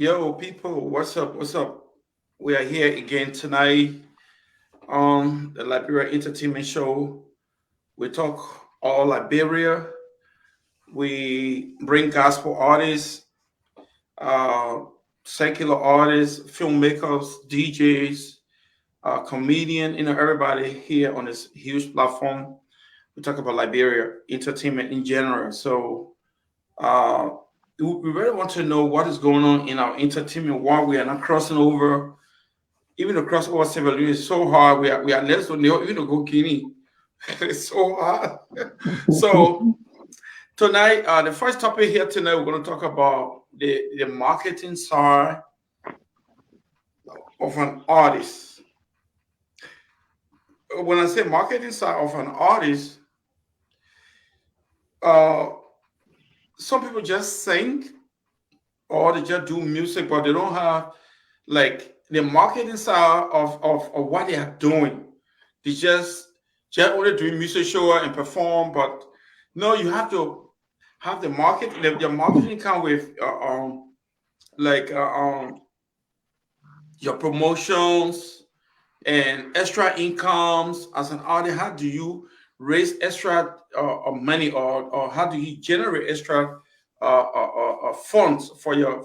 Yo, people, what's up? What's up? We are here again tonight on the Liberia Entertainment Show. We talk all Liberia. We bring gospel artists, uh, secular artists, filmmakers, DJs, comedian, everybody here on this huge platform. We talk about Liberia entertainment in general. So, uh, we really want to know what is going on in our entertainment while we are not crossing over. Even the crossover civil is so hard. We are less than even to go Guinea. It's so hard. So tonight, the first topic here tonight, we're going to talk about the marketing side of an artist. When I say marketing side of an artist, uh, some people just sing or they just do music, but they don't have like the marketing side of what they are doing. They just only doing music show and perform, but no, you have to have the market. The marketing come with like your promotions and extra incomes as an artist. How do you raise extra money, or how do you generate extra funds for your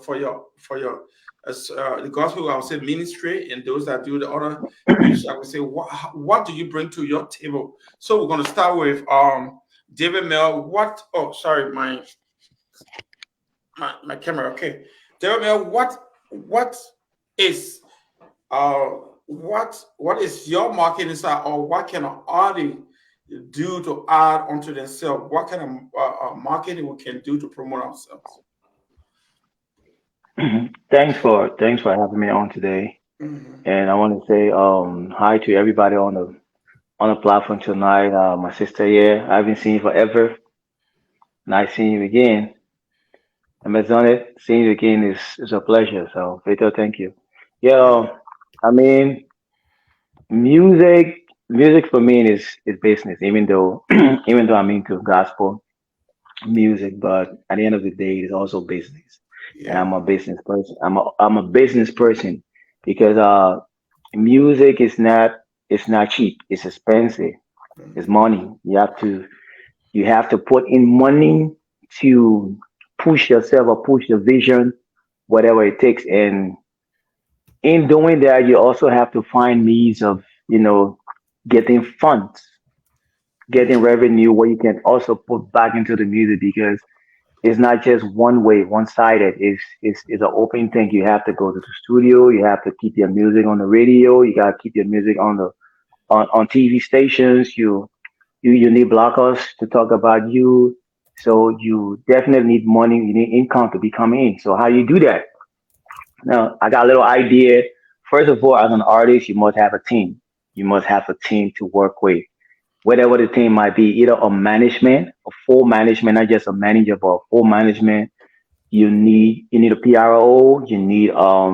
as the gospel, I would say, ministry, and those that do the other ministry, I would say, what do you bring to your table? So we're going to start with David Mel. What? Oh, sorry, my camera. Okay, David Mel. What is uh what is your marketing style, or what can an artist do to add onto themselves? What kind of marketing we can do to promote ourselves? Thanks for having me on today. Mhm. And I want to say hi to everybody on the platform tonight. My sister here, I haven't seen you forever. Nice seeing you again. Amazon, seeing you again is a pleasure. So Vito, thank you. Yeah. Yeah, I mean music for me is business, even though even though I'm into gospel music, but at the end of the day it's also business. And Yeah. I'm a business person. I'm a business person because music is not it's not cheap. It's expensive. It's Mhm. money. You have to put in money to push yourself or push the vision, whatever it takes. And in doing that, you also have to find means of getting funds, getting Mhm. revenue where you can also put back into the music because it's not just one way, one sided. It's an open thing. You have to go to the studio. You have to keep your music on the radio. You gotta keep your music on TV stations. You need bloggers to talk about you. So you definitely need money. You need income to be coming in. So how you do that? Now I got a little idea. First of all, as an artist, you must have a team. You must have a team to work with. Whatever the team might be, either a management, a full management, not just a manager, but a full management. You need a PRO. You need a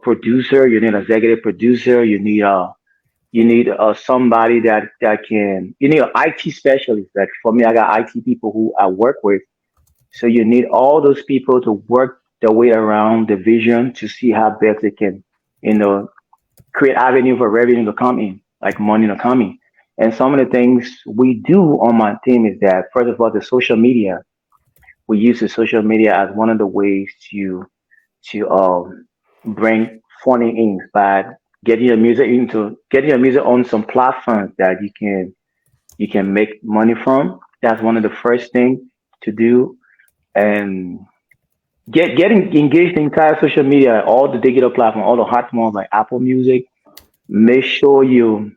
producer. You need an executive producer. You need somebody that can. You need an IT specialist. Like for me, I got IT people who I work with. So you need all those people to work their way around the vision to see how best they can, you know, create avenue for revenue to come in, like money to come in. And some of the things we do on my team is that first of all, the social media. We use the social media as one of the ways to bring funny in by getting your music on some platforms that you can make money from. That's one of the first things to do. And getting engaged in entire social media, all the digital platforms, all the hot ones like Apple Music. Make sure you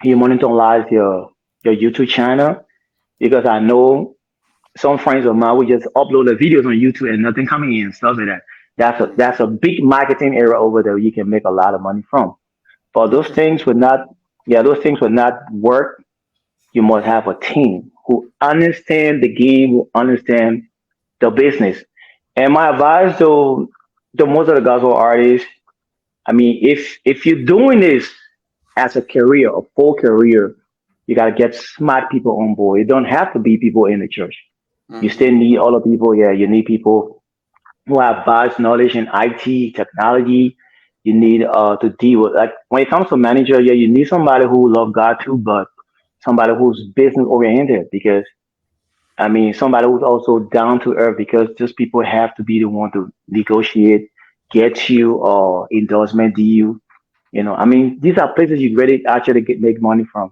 monetize your YouTube channel because I know some friends of mine will just upload the videos on YouTube and nothing coming in and stuff like that. That's a big marketing area over there you can make a lot of money from. But those Okay. things would not yeah, those things would not work. You must have a team who understand the game, who understand the business. And my advice to most of the gospel artists, I mean, if you're doing this as a career, a full career, you gotta get smart people on board. It don't have to be people in the church. You still Mhm. need all the people. Yeah, you need people. who have vast knowledge in IT technology. You need to deal with, like, when it comes to manager, yeah, you need somebody who love God too, but somebody who's business oriented, because I mean somebody who's also down to earth, because those people have to be the one to negotiate, get you endorsement deal. I mean, these are places you really actually make money from.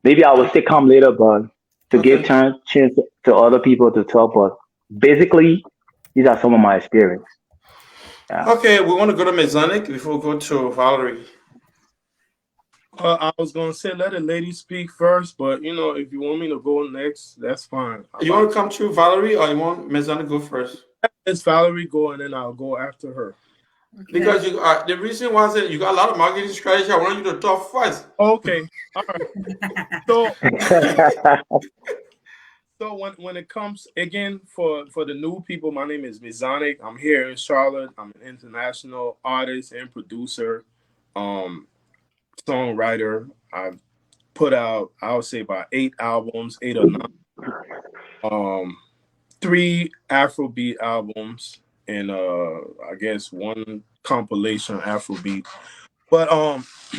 Maybe I will still come later, but to give Okay. chance to other people to talk. But basically, these are some of my experience. Yeah. Okay, we want to go to Mezanic before we go to Valerie. I was gonna say let a lady speak first, but if you want me to go next, that's fine. You want to come to Valerie or you want Mezanic go first? Let Valerie go, and then I'll go after her. Because the reason was that you got a lot of marketing strategy. I want you to talk first. Okay, all right. So when it comes again for the new people, my name is Mizanic. I'm here in Charlotte. I'm an international artist and producer, um, songwriter. I've put out, I would say, about 8 albums, 8 or 9. Um, 3 Afrobeat albums, and I guess one compilation Afrobeat. But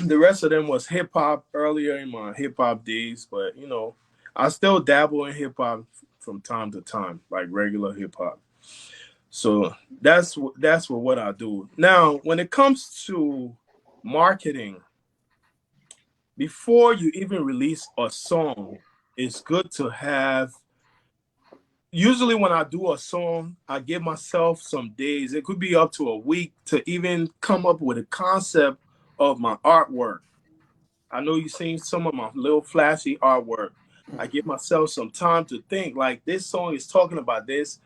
the rest of them was hip hop earlier in my hip hop days. But I still dabble in hip hop from time to time, like regular hip hop. So that's what I do. Now, when it comes to marketing, before you even release a song, it's good to have. Usually, when I do a song, I give myself some days. It could be up to a week to even come up with a concept of my artwork. I know you've seen some of my little flashy artwork. I give myself some time to think, like, this song is talking about this.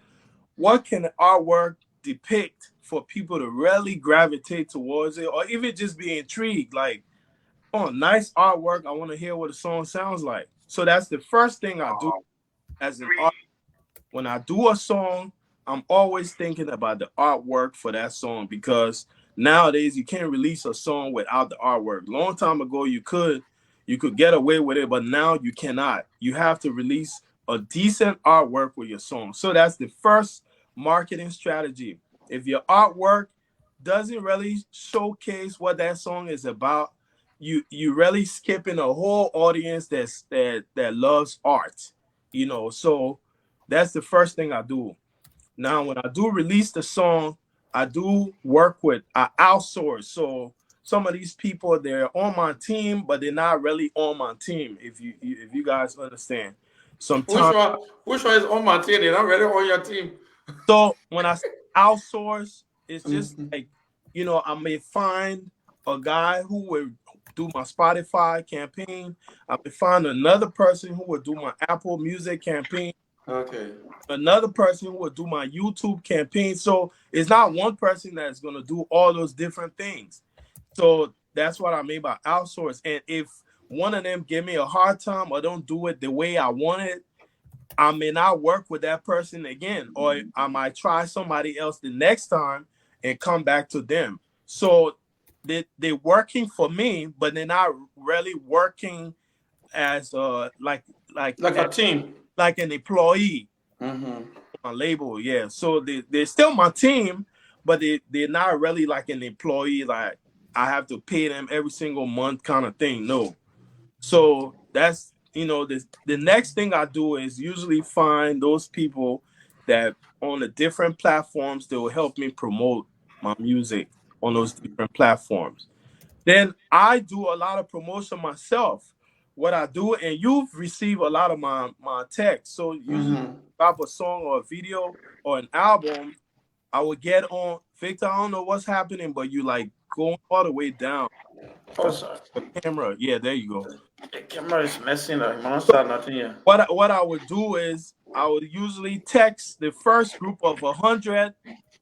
What can the artwork depict for people to really gravitate towards it, or even just be intrigued? Like, oh, nice artwork. I want to hear what the song sounds like. So that's the first thing I do as an artist. When I do a song, I'm always thinking about the artwork for that song, because nowadays you can't release a song without the artwork. Long time ago you could get away with it, but now you cannot. You have to release a decent artwork with your song. So that's the first marketing strategy. If your artwork doesn't really showcase what that song is about, you really skipping a whole audience that loves art. So that's the first thing I do. Now, when I do release the song, I outsource. So some of these people, they're on my team, but they're not really on my team. If you guys understand, Which sometimes. one? Which one is on my team? They're not really on your team. So when I say outsource, it's just Mhm. like, I may find a guy who would do my Spotify campaign. I may find another person who would do my Apple Music campaign, Okay. another person who will do my YouTube campaign. So it's not one person that's going to do all those different things. So that's what I mean by outsource. And if one of them give me a hard time or don't do it the way I want it, I may not work with that person again, or I might try somebody else the next time and come back to them. So they're working for me, but they're not really working as like Like a team. like an employee, Mm-hmm. my label. Yeah, so they're still my team, but they're not really like an employee, like I have to pay them every single month kind of thing. No. So that's, the next thing I do is usually find those people that on the different platforms that will help me promote my music on those different platforms. Then I do a lot of promotion myself. What I do, and you've received a lot of my texts. So usually Mm-hmm. drop a song or a video or an album, I would get on Victor. I don't know what's happening, but you like going all the way down Oh, sorry. the camera. Yeah, there you go. The camera is messing up. I'm not So start nothing here. what I would do is I would usually text the first group of 100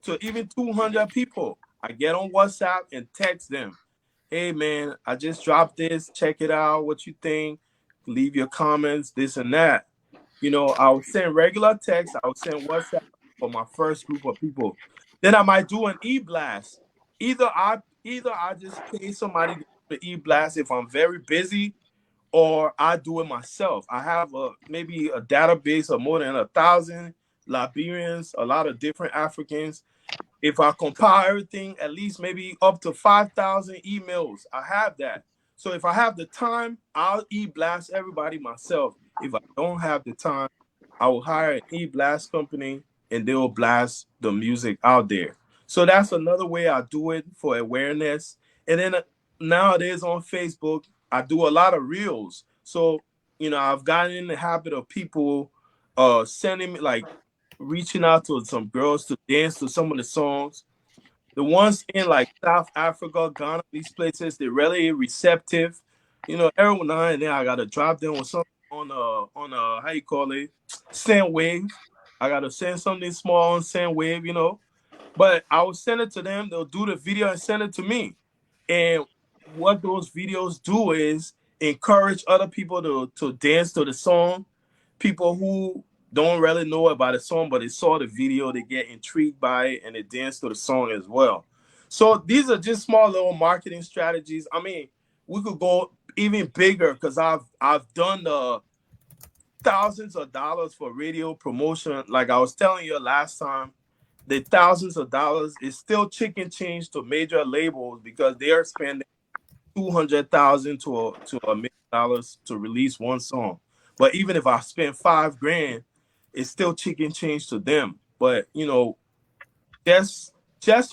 to even 200 people. I get on WhatsApp and text them, hey man, I just dropped this. Check it out. What you think? Leave your comments, this and that. I would send regular text. I would send WhatsApp for my first group of people. Then I might do an e-blast. Either I just pay somebody to do the e-blast if I'm very busy, or I do it myself. I have maybe a database of more than 1,000 Liberians, a lot of different Africans. if I compile everything, at least maybe up to 5,000 emails. I have that. So if I have the time, I'll e-blast everybody myself. If I don't have the time, I will hire an e-blast company and they'll blast the music out there. So that's another way I do it for awareness. And then nowadays on Facebook, I do a lot of reels. So, I've gotten in the habit of people sending me, like, reaching out to some girls to dance to some of the songs. The ones in like South Africa, Ghana, these places, they're really receptive. Every now and then I gotta drop them with something on how you call it, send wave. I gotta send something small on send wave. But I will send it to them. They'll do the video and send it to me. And what those videos do is encourage other people to dance to the song. People who don't really know about the song, but they saw the video, they get intrigued by it and they dance to the song as well. So these are just small little marketing strategies. I mean, we could go even bigger because I've done the thousands of dollars for radio promotion. Like I was telling you last time, the thousands of dollars is still chicken change to major labels because they are spending 200,000 to $1 million to release one song. But even if I spend 5 grand, it's still chicken change to them. But just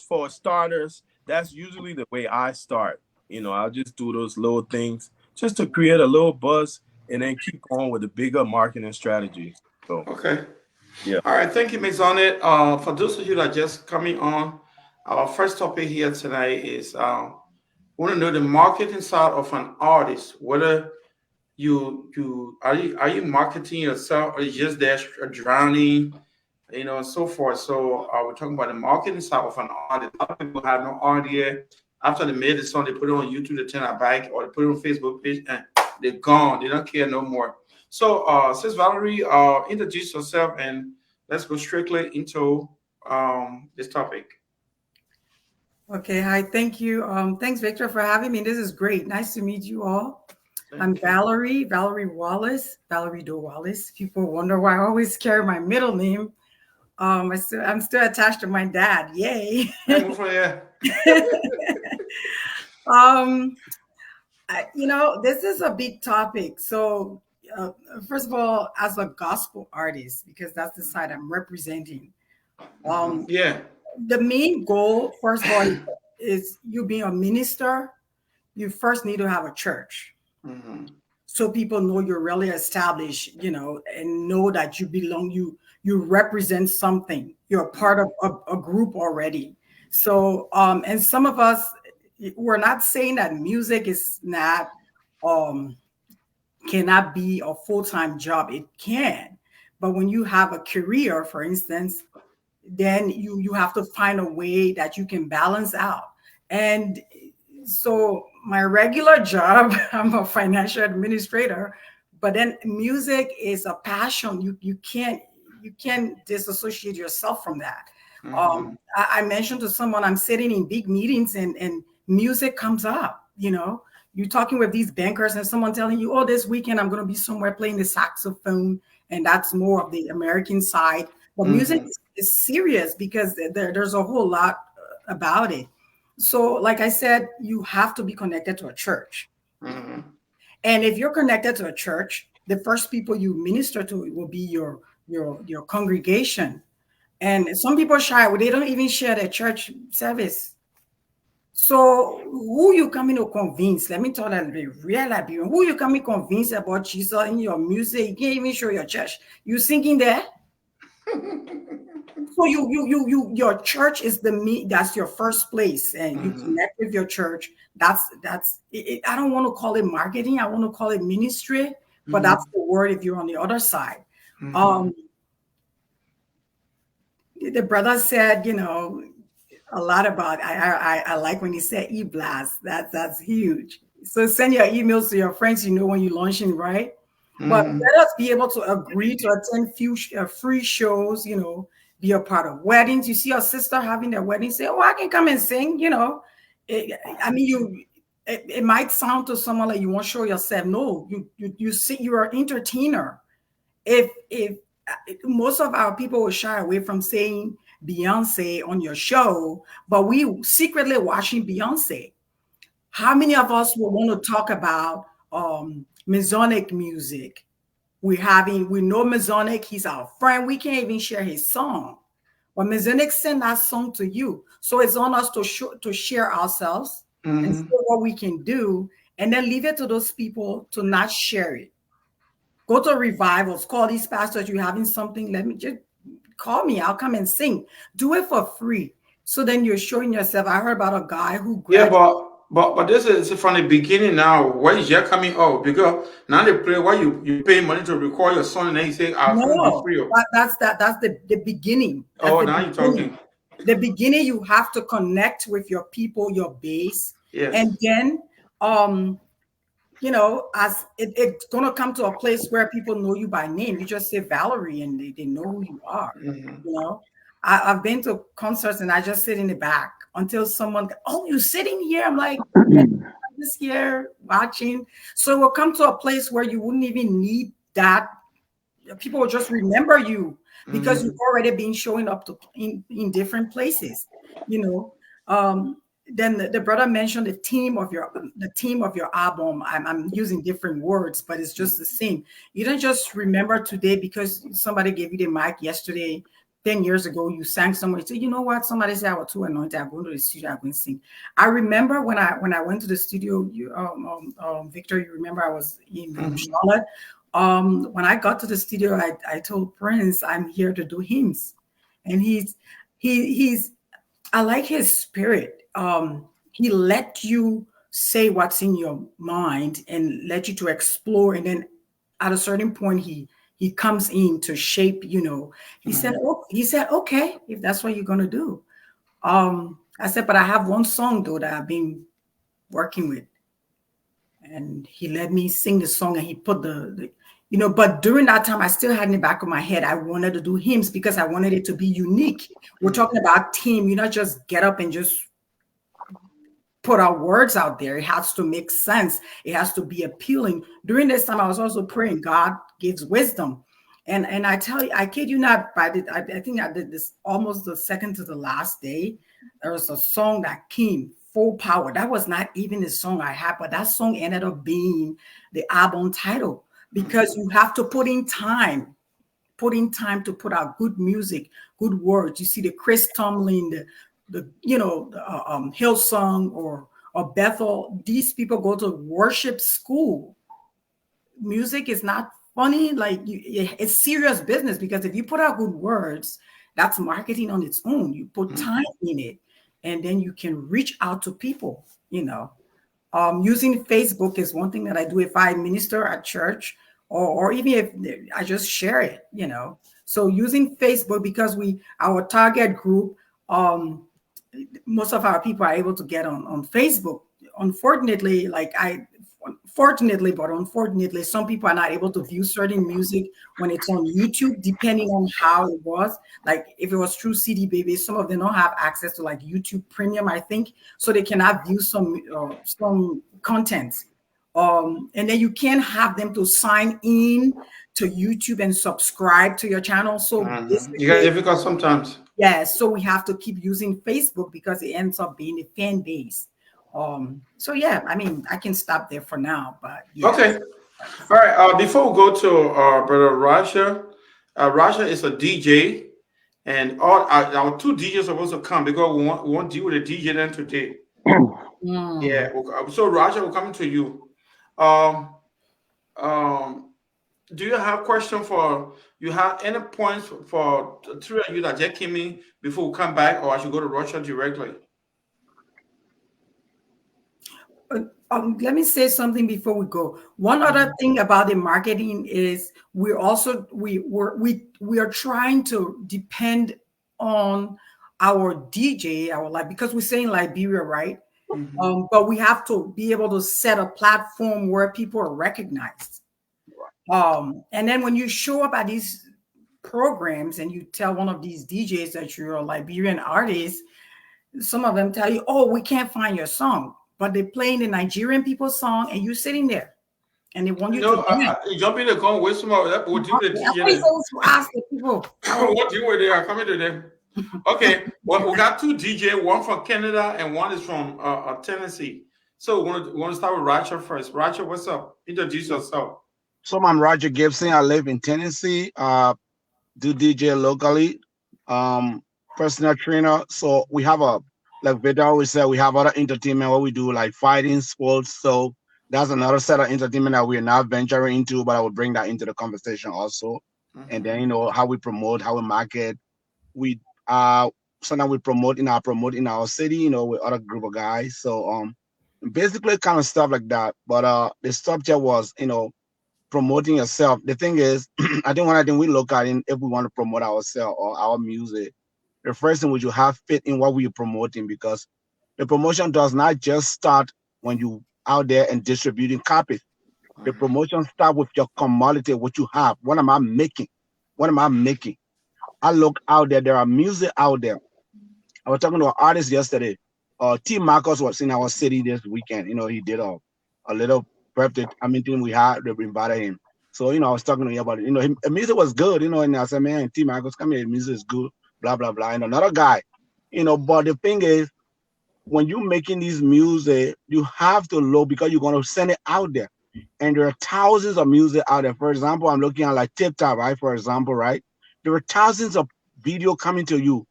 for starters, that's usually the way I start. I'll just do those little things just to create a little buzz and then keep going with the bigger marketing strategies. So Okay. yeah. All right. Thank you, Ms. On it. For those of you that are just coming on, our first topic here tonight is we want to know the marketing side of an artist. Whether you marketing yourself or you just there drowning, and so forth. So we're talking about the marketing side of an artist. A lot of people have no idea. After they made the song, they put it on YouTube, they turn it back, or they put it on Facebook page, and they're gone. They don't care no more. So, Sis Valerie, introduce yourself, and let's go strictly into this topic. Okay, hi, thank you. Thanks, Victor, for having me. This is great. Nice to meet you all. I'm Thank you. Valerie Wallace, Valerie Doe Wallace. People wonder why I always carry my middle name. I'm still attached to my dad. Yay. Hey, move from here. um, this is a big topic. So, first of all, as a gospel artist, because that's the side I'm representing, um, Yeah. the main goal, first of all, is you being a minister. You first need to have a church Hmm. so people know you're really established, and know that you belong, you represent something, you're a part of a group already. So and some of us, we're not saying that music is not um cannot be a full-time job. It can, but when you have a career, for instance, then you have to find a way that you can balance out. And so my regular job, I'm a financial administrator, but then music is a passion. You can't disassociate yourself from that. Hmm. I mentioned to someone, I'm sitting in big meetings and music comes up. You're talking with these bankers and someone telling you, oh, this weekend I'm going to be somewhere playing the saxophone, and that's more of the American side. But music Hmm. is serious because there's a whole lot about it. So, like I said, you have to be connected to a church. Hmm. And if you're connected to a church, the first people you minister to will be your congregation. And some people shy, they don't even share their church service. So who you coming to convince? Let me tell that the real Liberian. Who you coming convince about Jesus in your music? You can't even show your church. You singing there? So your church is that's your first place, and you Hmm. connect with your church. That's it. I don't want to call it marketing. I want to call it ministry, but Hmm. that's the word if you're on the other side. Hmm. Um, the brother said, a lot about. I like when he said e-blast. That's huge. So send your emails to your friends. When you're launching, right? But Hmm. let us be able to agree to attend few free shows. Be a part of weddings. You see your sister having their wedding. Say, "Oh, I can come and sing." I mean, It might sound to someone like you won't show yourself. No, you see, you're an entertainer. If most of our people will shy away from saying Beyonce on your show, but we secretly watching Beyonce. How many of us will want to talk about Masonic music? We know Masonic, he's our friend. We can't even share his song. But Masonic send that song to you. So it's on us to share ourselves and see Mm-hmm. what we can do, and then leave it to those people to not share it. Go to revivals, call these pastors, you having something, let me just call me, I'll come and sing. Do it for free. So then you're showing yourself. I heard about a guy who Yeah, graduated. but this is from the beginning now. Why is you coming out? Because now they play why you pay money to record your song and then you say I'll come and be No, free. that's the beginning. That's Oh, the now you're beginning. talking. The beginning, you have to connect with your people, your base, Yes. and then as it's gonna come to a place where people know you by name. You just say Valerie and they know who you are. Mm-hmm. You know, I've been to concerts and I just sit in the back until someone, oh, you're sitting here. I'm like, yeah, I'm just here watching. So it will come to a place where you wouldn't even need that. People will just remember you because you've Mm-hmm. already been showing up in different places, you know. Then the brother mentioned the theme of your album. I'm using different words, but it's just the same. You don't just remember today because somebody gave you the mic yesterday. 10 years ago, you sang somewhere. You say, you know what? Somebody said I was too anointed. I'm going to the studio. I'm going to sing. I remember when I went to the studio. Victor, you remember I was in Mm-hmm. Charlotte. When I got to the studio, I told Prince I'm here to do hymns, and he's I like his spirit. He let you say what's in your mind and let you to explore, and then at a certain point he comes in to shape. He said, Mm-hmm. oh, okay, if that's what you're gonna do. I said, but I have one song though that I've been working with, and he let me sing the song, and he put but during that time I still had in the back of my head I wanted to do hymns because I wanted it to be unique. We're talking about team, not just get up and just put our words out there. It has to make sense. It has to be appealing. During this time I was also praying God gives wisdom. And I tell you, I kid you not, I think I did this almost the second to the last day. There was a song that came full power. That was not even the song I had, but that song ended up being the album title because you have to put in time to put out good music, good words. You see the Chris Tomlin, the Hillsong or Bethel. These people go to worship school. Music is not funny. Like it's serious business because if you put out good words, that's marketing on its own. You put time in it, and then you can reach out to people. Using Facebook is one thing that I do if I minister at church, or even if I just share it. So using Facebook because our target group, most of our people are able to get on Facebook. Unfortunately, but unfortunately, some people are not able to view certain music when it's on YouTube, depending on how it was. Like if it was through CD Baby, some of them don't have access to like YouTube Premium, I think, so they cannot view some content. And then you can't have them to sign in to YouTube and subscribe to your channel. So Mm-hmm. You got basically, difficult sometimes. yeah, so we have to keep using Facebook because it ends up being a fan base. So yeah, I mean, I can stop there for now, but yeah. Okay. All right. Before we go to brother Rasha, Rasha is a DJ, and all our two DJs are supposed to come because we want to deal with the DJ then today. Mm. Yeah. So Rasha, we're coming to you. Um, um, do you have question for you have any points for the three of you that just came in before we come back, or I should go to Russia directly? Let me say something before we go. One other Mhm. thing about the marketing is we're also we are trying to depend on our DJ, our live because we're saying Liberia, right? Mhm. But we have to be able to set a platform where people are recognized. And then when you show up at these programs and you tell one of these DJs that you're a Liberian artist, some of them tell you, "Oh, we can't find your song," but they're playing the Nigerian people's song, and you're sitting there, and they want you to No, dance. jump in the gun with some of that. We'll deal with the I'm DJ always then. supposed to ask the people. We'll deal with it. I'm coming to them. Okay, well, we got two DJ, one from Canada and one is from Tennessee. So we want to start with Roger first. Roger, what's up? Introduce yourself. So I'm Roger Gibson. I live in Tennessee. Do DJ locally. Um, Personal trainer. So we have a like Veda always said, we have other entertainment what we do like fighting, sports. So that's another set of entertainment that we're not venturing into, but I will bring that into the conversation also. And then Mhm. how we promote, how we market. We sometimes we promote in our city, with other group of guys. So basically kind of stuff like that. But the subject was, promoting yourself. The thing is, I think one of the things we look at in if we want to promote ourselves or our music, the first thing we should have fit in what we're promoting because the promotion does not just start when you out there and distributing copies. The Mhm. promotion start with your commodity, what you have. What am I making? What am I making? I look out there. There are music out there. I was talking to an artist yesterday. T. Marcus was in our city this weekend. He did a little birthday. I mean, thing we had. They invited him. So I was talking to him about it. The music was good. And I said, man, T. Marcus, come here. The music is good. Blah blah blah. And another guy. But the thing is, when you're making these music, you have to look because you're gonna send it out there. And there are thousands of music out there. For example, I'm looking at like TikTok, right? For example, right? There are thousands of video coming to you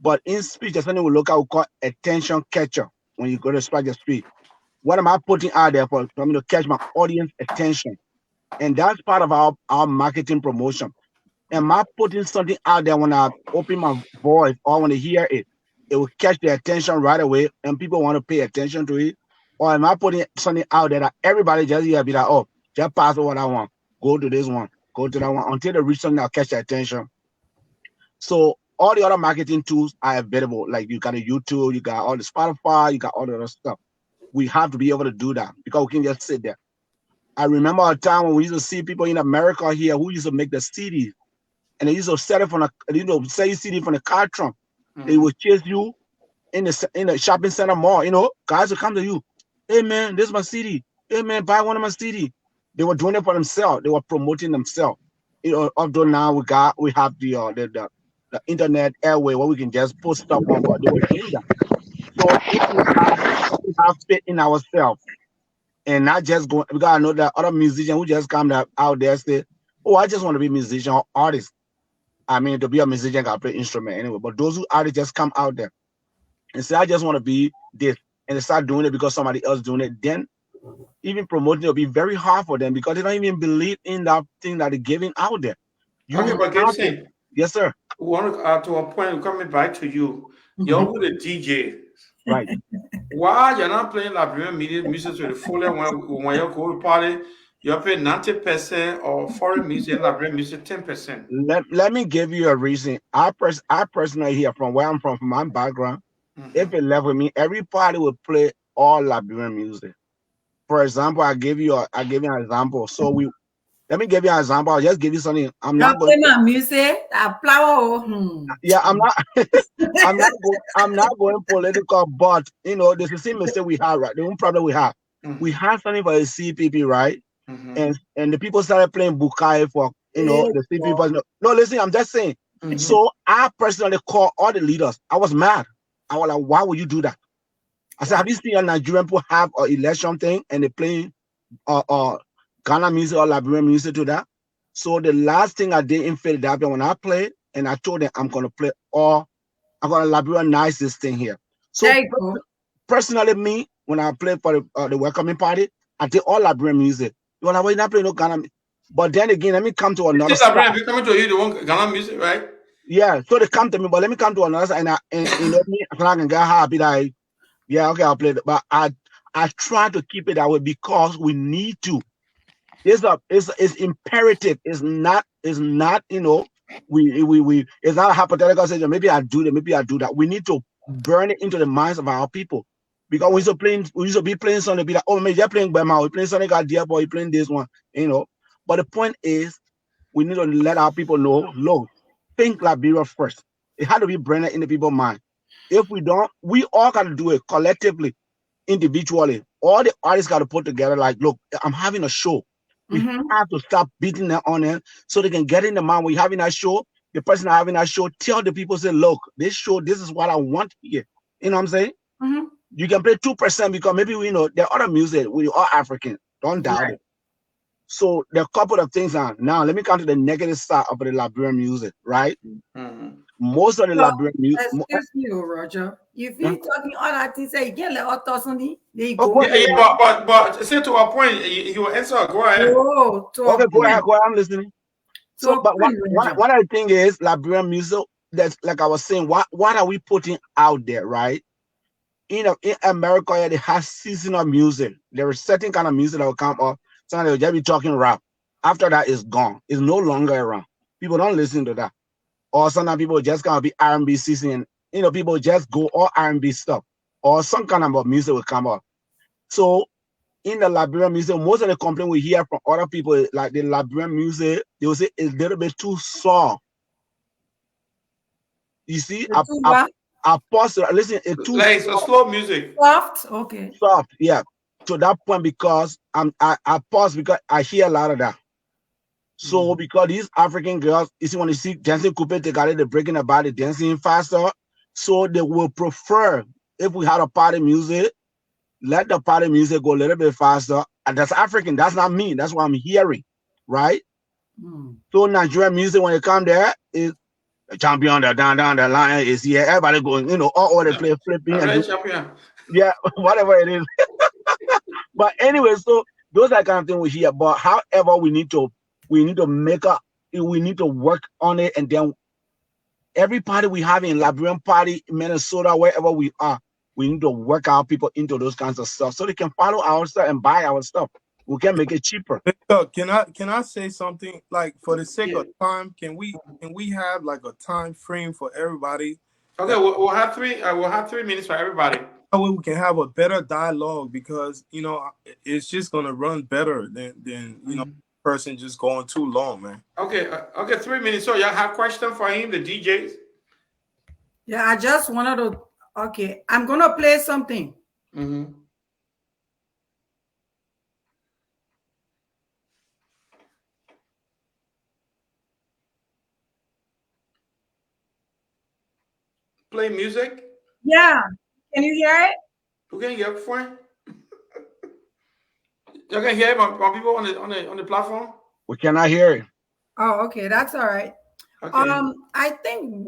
but in speech, there's something we look at we call attention catcher. When you go to start your speech, what am I putting out there for me to catch my audience attention? And that's part of our marketing promotion. Am I putting something out there when I open my voice or when they hear it? It will catch their attention right away and people want to pay attention to it. Or am I putting something out there that everybody just hear be like, oh, just pass what I want. Go to this one, go to that one until they reach something that'll catch their attention. So all the other marketing tools are available. Like you got a YouTube, you got all the Spotify, you got all the other stuff. We have to be able to do that because we can just sit there. I remember a time when we used to see people in America here who used to make the CDs and they used to sell it from say CD from the car trunk. They Mhm. would chase you in the shopping center mall. Guys would come to you. Hey man, this is my CD. Hey man, buy one of my CD. They were doing it for themselves. They were promoting themselves. Although now we have the internet airway where we can just post stuff on, but they were doing that. So if we have faith in ourselves and not just go, we gotta know that other musicians who just come out there say, "Oh, I just want to be a musician or artist." I mean, to be a musician, gotta play instrument anyway. But those who artists just come out there and say, "I just want to be this," and they start doing it because somebody else doing it, then even promoting it will be very hard for them because they don't even believe in that thing that they're giving out there. Okay, You but have to, Gibson, yes, sir. we want to a point. Coming back to you, you're who the DJ. Right. Why you're not playing Liberian music to the fullest when you go to party? You're paying 90% or foreign music and Liberian music 10%. Let me give you a reason. I personally here from where I'm from my background, if Mhm. it left with me, everybody would play all Liberian music. For example, I give you an example. So let me give you an example. I'll just give you something. I'm Y'all not going play to my music. I flower. yeah, I'm not going political, but there's the same mistake we have, right? The one problem we have. We Mhm. have something for the CPP, right? Mhm. And the people started playing Bukai for the CPP. No, listen, I'm just saying. Mhm. So I personally called all the leaders. I was mad. I was like, why would you do that? I said, Wow. have you seen a Nigerian people have an election thing and they playing Ghana music or Liberian music to that? So the last thing I did in Philadelphia when I played, and I told them I'm gonna Liberianize this thing here. So There you go. personally, me, when I played for the welcoming party, I did all Liberian music. You were like, well, you're not playing no Ghana. But then again, let me come to You another see side. Liberian, if you coming to you, the one Ghana music, right? Yeah, so they come to me, but let me come to another side, and me, so I can get happy. Like, yeah, okay, I'll play it. But I try to keep it that way because we need to. It's imperative. It's not we it's not a hypothetical situation. Maybe I do that, maybe I do that. We need to burn it into the minds of our people. Because we used to be playing something, be like, oh maybe you're playing Bema, we're playing something got dear boy, you're playing this one, you know. But the point is we need to let our people know, look, think Liberia first. It had to be burned in the people's mind. If we don't, we all gotta do it collectively individually. All the artists got to put together, like, look, I'm having a show. We Mm-hmm. have to stop beating them on them so they can get in the mind. We're having that show. the person having that show tell the people, say, look, this show, this is what I want here. You know what I'm saying? Mhm. You can play 2% because maybe we know there are other music. We are African. Don't doubt Right. it. So there are a couple of things on. Now let me come to the negative side of the Liberian music, right? Mhm. Most of the So, Liberian music. excuse me, oh, Roger. If you talking all that things, say again, like what on me, there you Oh, go. go Yeah, ahead. yeah, but say to a point, you will answer. Go ahead. Oh, to Okay, a go ahead. point, Go ahead. I'm listening. to So, a but point, Roger. one of the thing is Liberian music. That's like I was saying. What are we putting out there, right? In America, yeah, they have seasonal music. There is certain kind of music that will come up. Sometimes they'll just be talking rap. After that, it's gone. It's no longer around. People don't listen to that. Or sometimes people just gonna be R&B season. And, people just go all R&B stuff. Or some kind of music will come up. So in the Liberian music, most of the complaint we hear from other people, like the Liberian music, they will say it's a little bit too soft. You see, The two what? I pause. Listen, it's too Like it's a slow music. Soft. Okay. soft. Yeah, to that point because I pause because I hear a lot of that. So Mhm. because these African girls, you see when you see dancing coupe, they got it, they're breaking the body, dancing faster. So they will prefer if we had a party music, let the party music go a little bit faster. And that's African. That's not me. That's what I'm hearing, right? Mm. So Nigerian music when it come there is the champion, the down the line is here. Everybody going, all over the place, flipping All and right, do champion. yeah, whatever it is. But anyway, so those are kind of things we hear. But however, we need to make up, we need to work on it, and then every party we have in Liberian party, Minnesota, wherever we are, we need to work our people into those kinds of stuff so they can follow our stuff and buy our stuff. We can make it cheaper. Victor, can I say something? Like for the sake Yeah. of time, can we have like a time frame for everybody Okay, that we'll have three. We'll have 3 minutes for everybody. way we can have a better dialogue because it's just gonna run better than Mhm. person just going too long, man. Okay, okay, 3 minutes. So y'all have question for him, the DJs? Yeah, I just wanted to. Okay, I'm gonna play something. Mm-hmm. Play music. Yeah, can you hear it? Who can get friend? Y'all can hear my people on the platform. We cannot hear it. Oh, okay, that's all right. Okay. I think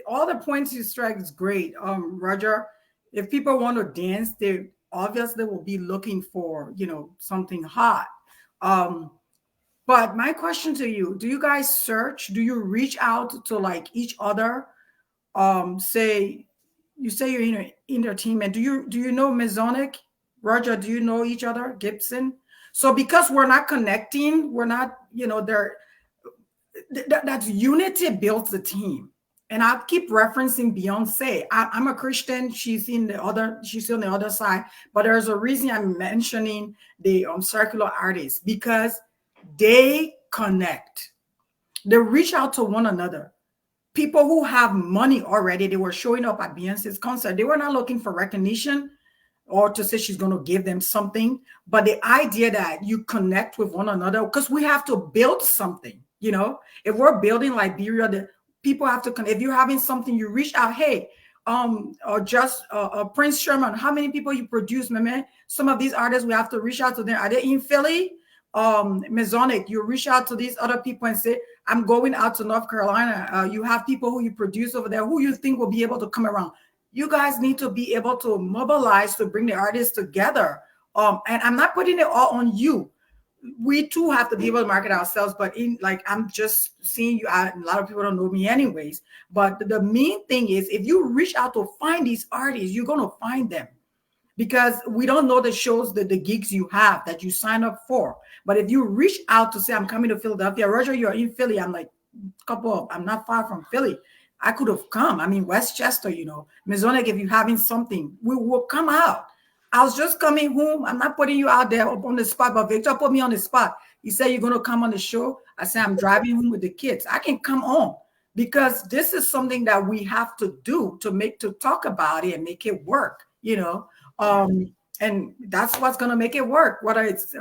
all the points you strike is great. Roger, if people want to dance, they obviously will be looking for something hot. Um, but my question to you: do you guys search? Do you reach out to like each other? Say you say you're in your team, and do you know Masonic? Roger, do you know each other? Gibson? So because we're not connecting, we're not, there that's unity builds the team. And I keep referencing Beyonce. I'm a Christian. She's on the other side. But there's a reason I'm mentioning the circular artists because they connect. They reach out to one another. People who have money already, they were showing up at Beyonce's concert. They were not looking for recognition or to say she's going to give them something. But the idea that you connect with one another, because we have to build something, if we're building Liberia, the people have to connect. If you're having something, you reach out, hey, or just Prince Sherman, how many people you produce, my man? Some of these artists, we have to reach out to them. Are they in Philly? Masonic, you reach out to these other people and say, I'm going out to North Carolina. You have people who you produce over there who you think will be able to come around. You guys need to be able to mobilize to bring the artists together. And I'm not putting it all on you. We too have to be able to market ourselves, but I'm just seeing you out. A lot of people don't know me anyways. But the main thing is if you reach out to find these artists, you're gonna find them because we don't know the shows, the gigs you have that you sign up for. But if you reach out to say, I'm coming to Philadelphia, Roger, you're in Philly. I'm like, I'm not far from Philly. I could have come. I mean, Westchester, Masonic, if you're having something, we will come out. I was just coming home. I'm not putting you out there up on the spot, but Victor put me on the spot. He said, you're going to come on the show. I said, I'm driving home with the kids. I can come on because this is something that we have to do to talk about it and make it work. And that's what's going to make it work, whether it's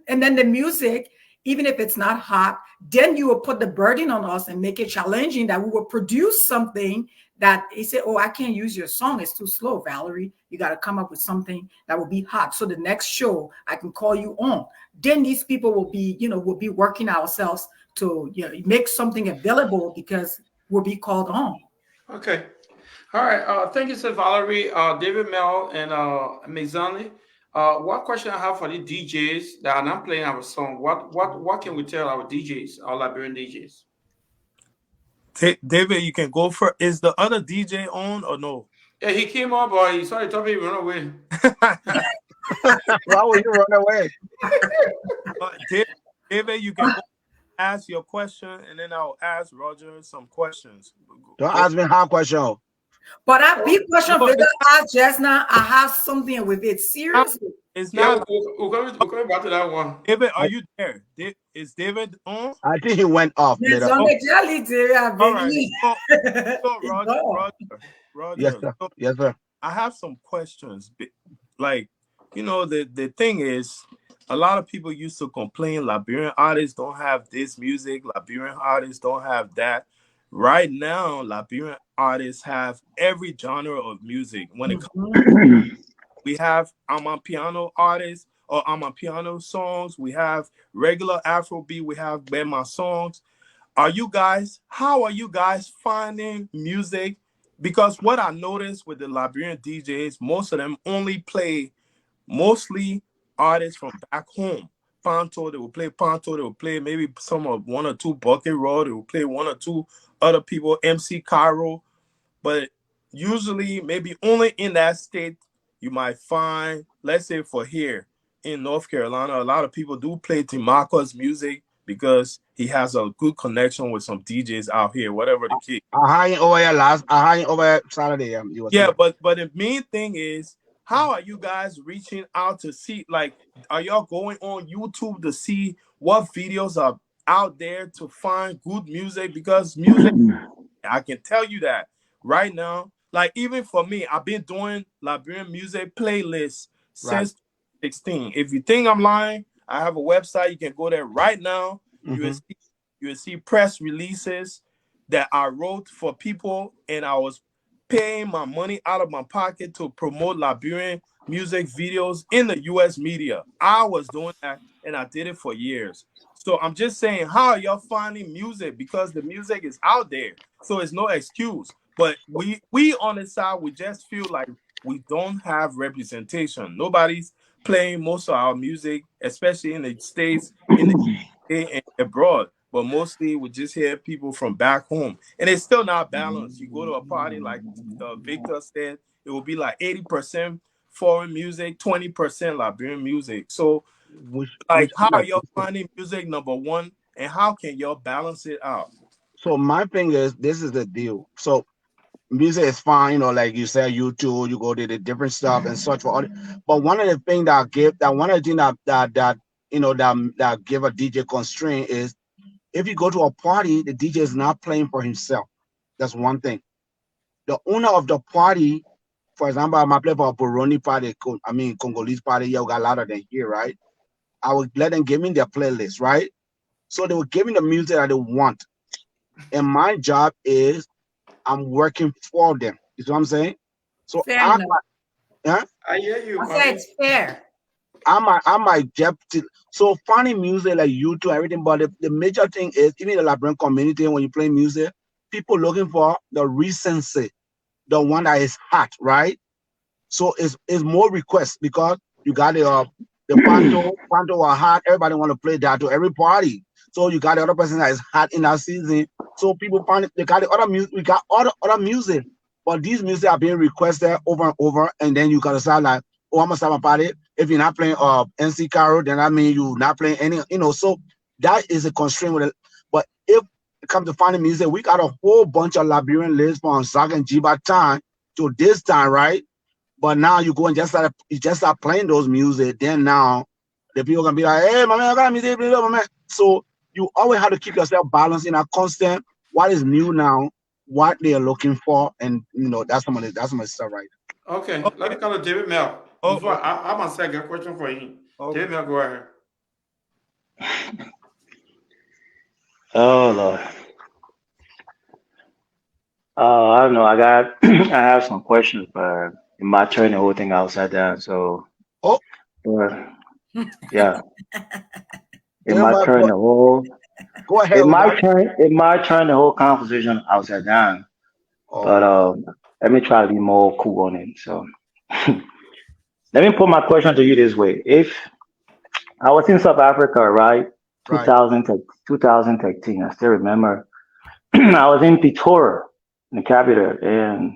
and then the music even if it's not hot, then you will put the burden on us and make it challenging that we will produce something that he said, oh, I can't use your song. It's too slow, Valerie. You got to come up with something that will be hot. So the next show I can call you on. Then these people will be, we'll be working ourselves to make something available because we'll be called on. Okay. All right. Thank you, Sir Valerie, David Mel, and Mizani. What question I have for the DJs that are not playing our song? What can we tell our DJs, our Liberian DJs? David, you can go for. Is the other DJ on or no? Yeah, he came up, but he saw the topic, he run away. Why would you run away? David, you can go ask your question, and then I'll ask Roger some questions. Don't ask me hard question. But that big question No, for the ask just now, I have something with it. Seriously. It's Yeah, not. we're coming back to that one. David, are you there? Is David on? I think he went off Mais later. on est déjà littéraire All avec right. lui. So Roger. Yes, sir. So Yes, sir. I have some questions. Like, the thing is, a lot of people used to complain Liberian artists don't have this music, Liberian artists don't have that. Right now, Liberian artists have every genre of music. When it comes, we have Amapiano artists or Amapiano songs. We have regular Afrobeat. We have Bema songs. How are you guys finding music? Because what I noticed with the Liberian DJs, most of them only play mostly artists from back home. Panto, they will play Panto, they will play maybe one or two Bucket Roll, they will play one or two other people, MC Cairo. But usually, maybe only in that state, you might find, let's say for here in North Carolina, a lot of people do play Timako's music because he has a good connection with some DJs out here, whatever the case. I hired over here Saturday. Yeah, but the main thing is, how are you guys reaching out to see? Like, are y'all going on YouTube to see what videos are out there to find good music? Because music, I can tell you that right now. Like, even for me, I've been doing Liberian music playlists Right. since 2016. If you think I'm lying, I have a website. You can go there right now. Mhm. You will see press releases that I wrote for people, and I was paying my money out of my pocket to promote Liberian music videos in the US media. I was doing that, and I did it for years. So I'm just saying, how are y'all finding music? Because the music is out there. So it's no excuse. But we on the side, we just feel like we don't have representation. Nobody's playing most of our music, especially in the States, in the UK and abroad. But mostly we just hear people from back home. And it's still not balanced. You go to a party, like Victor said, it will be like 80% foreign music, 20% Liberian music. So, like, how are y'all finding music, number one? And how can y'all balance it out? So my thing is, this is the deal. So music is fine, like you said, YouTube, you go to the different stuff and search for all. But one of the things one of the things that give a DJ constraint is if you go to a party, the DJ is not playing for himself. That's one thing. The owner of the party, for example, I might play for a Burundi party, Congolese party, you got a lot of them here, right? I would let them give me their playlist, right? So they would give me the music that they want. And my job is I'm working for them. You see what I'm saying? So Fair I enough. I hear you, I Bobby. say it's fair. I might get so finding music like YouTube, everything, but the major thing is even the Liberian community when you play music, people looking for the recency, the one that is hot, right? So it's more requests because you got the Panto are hot. Everybody want to play that to every party. So you got the other person that is hot in that season. So people find it, they got the other music. We got other music, but these music are being requested over and over. And then you gotta sound like, oh, I'm gonna start my party. If you're not playing NC Carol, then I mean you not playing any. So that is a constraint with it. But if it comes to finding music, we got a whole bunch of Liberian lists from Zach and Jiba time to this time, right? But now you go and you just start playing those music. Then now the people gonna be like, hey, my man, I got music, blah, blah, blah, man. So you always have to keep yourself balanced in a constant. What is new now? What they are looking for, and that's some of the stuff right Okay, let me Okay. call to David Mel. Oh, Before I must say a question for you. okay. David Mel, go ahead. Oh Lord. I don't know. I got I have some questions, but it might turn the whole thing upside down. So, Oh, but yeah, it might Jeremiah, turn the whole. go ahead with that. It might turn the whole conversation upside down. Oh, But let me try to be more cool on it. So, let me put my question to you this way: if I was in South Africa, right, right. 2013, I still remember. I was in Pretoria, in the capital, and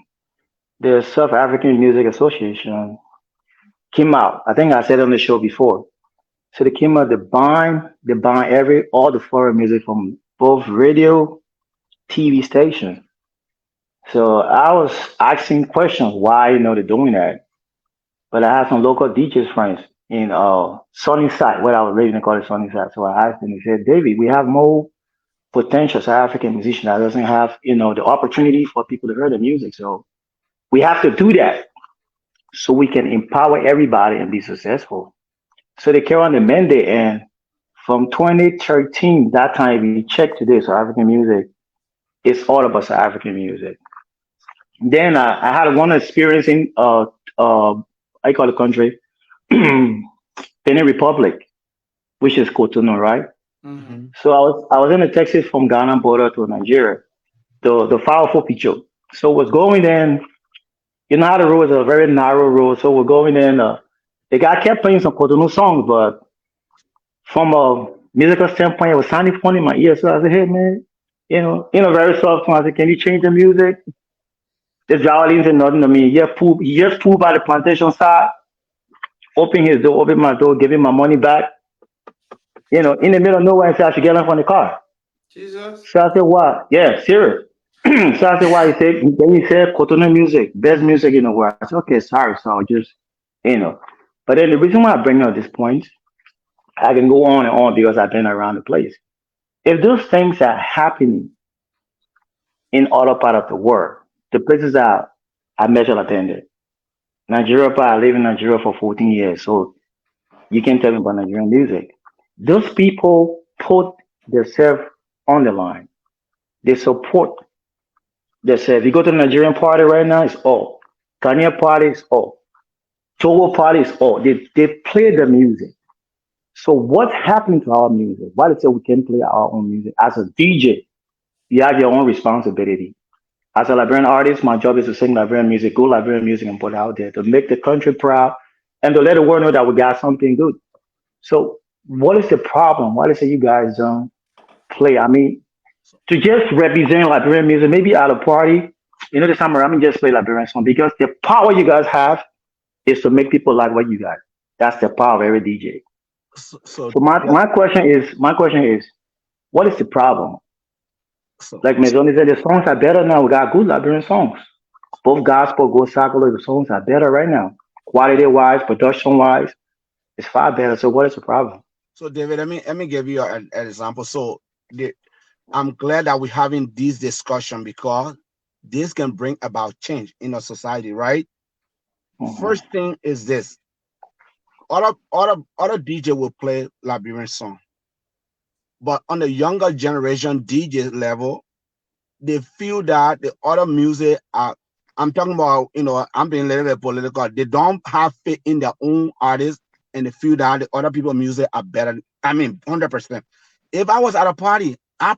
the South African Music Association came out. I think I said on the show before. So they came out, they bind all the foreign music from both radio, TV stations. So I was asking questions why they're doing that. But I had some local DJs friends in Sunnyside, where I was living, they call it Sunnyside. So I asked them, they said, David, we have more potential South African musician that doesn't have, the opportunity for people to hear the music. So we have to do that so we can empower everybody and be successful. So they carry on the mandate, and from 2013, that time we checked today, so African music, it's all about South African music. Then I had one experience in I call the country Benin Republic, which is Cotonou, right? Mm-hmm. Mhm. So I was in the Texas from Ghana border to Nigeria, the 504 Picho. So was going in, how the road is a very narrow road, so we're going in. The guy kept playing some Cotonou songs, but from a musical standpoint, it was sounding funny in my ear. So I said, hey man, in a very soft tone, I said, can you change the music? This driver didn't say nothing to me. He just pulled by the plantation side, opened his door, opened my door, gave him my money back. In the middle of nowhere, and said I should get off on the car. Jesus. So I said, what? Yeah, serious. So I said, why? Then he said, Cotonou music, best music in the world. I said, okay, sorry. So I'll just, you know. But then the reason why I bring up this point, I can go on and on because I've been around the place. If those things are happening in other part of the world, the places that I mentioned attended, Nigeria, I live in Nigeria for 14 years, so you can tell me about Nigerian music. Those people put themselves on the line. They support themselves. You go to the Nigerian party right now, it's all. Ghanaian party is all. Togo party is all. They play the music. So what's happening to our music? Why they say we can play our own music? As a DJ, you have your own responsibility. As a Liberian artist, my job is to sing Liberian music, good Liberian music, and put it out there to make the country proud and to let the world know that we got something good. So, what is the problem? Why they say you guys don't play? I mean, So, to just represent Liberian music, maybe at a party, this time around, just play Liberian song because the power you guys have is to make people like what you got. That's the power of every DJ. so So my question is, what is the problem? so Like Maison said, the songs are better now. We got good Liberian songs. Both gospel, good secular, the songs are better right now. Quality wise, production wise, it's far better. So what is the problem? so David, let me give you an example. So the, I'm glad that we're having this discussion because this can bring about change in our society, right? Mhm. First thing is this: other DJ will play Liberian song, but on the younger generation DJ level, they feel that the other music are. I'm talking about, I'm being a little bit political. They don't have faith in their own artists, and they feel that the other people music are better. I mean, 100%. If I was at a party, I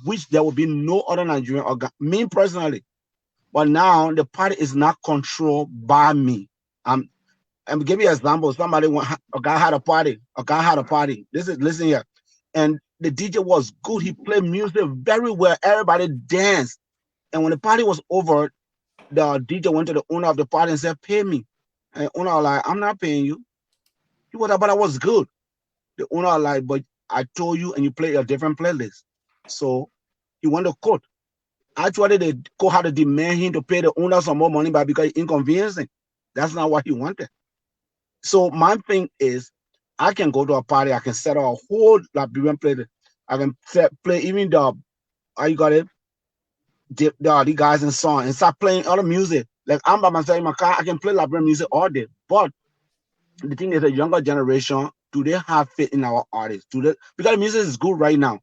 wish there would be no other Nigerian me personally. But now the party is not controlled by me. I'm I'm give you an example. A guy had a party. A guy had a party. Listen here. And the DJ was good. He played music very well. Everybody danced. And when the party was over, the DJ went to the owner of the party and said, pay me. And the owner was like, I'm not paying you. He was like, but I was good. The owner was like, but I told you and you played a different playlist. So he went to court. Actually, the court had to demand him to pay the owner some more money, but because he inconveniencing. That's not what he wanted. So my thing is, I can go to a party, I can set a whole Liberian playlist. I can play even the how you got it, the guys in song and start playing other music. Like I'm by myself in my car, I can play Liberian music all day. But the thing is, the younger generation, do they have faith in our artists? Do they, because the music is good right now.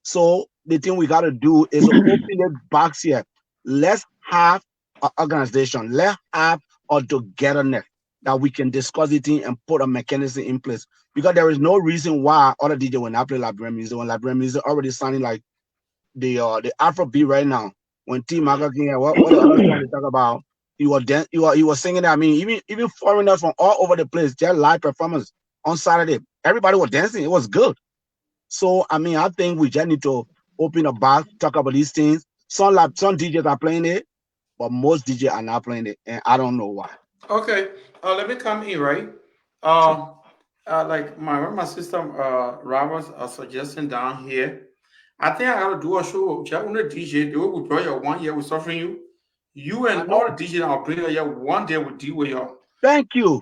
So the thing we got to do is to open the box here. Let's have an organization. Let's have a togetherness that we can discuss the thing and put a mechanism in place. Because there is no reason why other DJ will not play Liberian music when Liberian music already sounding like the Afrobeat right now. When T Maga came here, what the other song they talk about? He was singing that. I mean, even foreigners from all over the place, their live performance on Saturday, everybody was dancing. It was good. So I mean, I think we just need to open a box, talk about these things. Some DJs are playing it, but most DJs are not playing it, and I don't know why. Okay, let me come in, right? Sure. Like my sister Roberts are suggesting down here. I think I gotta do a show. Just on the DJ, the way we brought your 1 year with suffering you. You I and know. all the DJ I'll bring you one day will deal with your Thank you.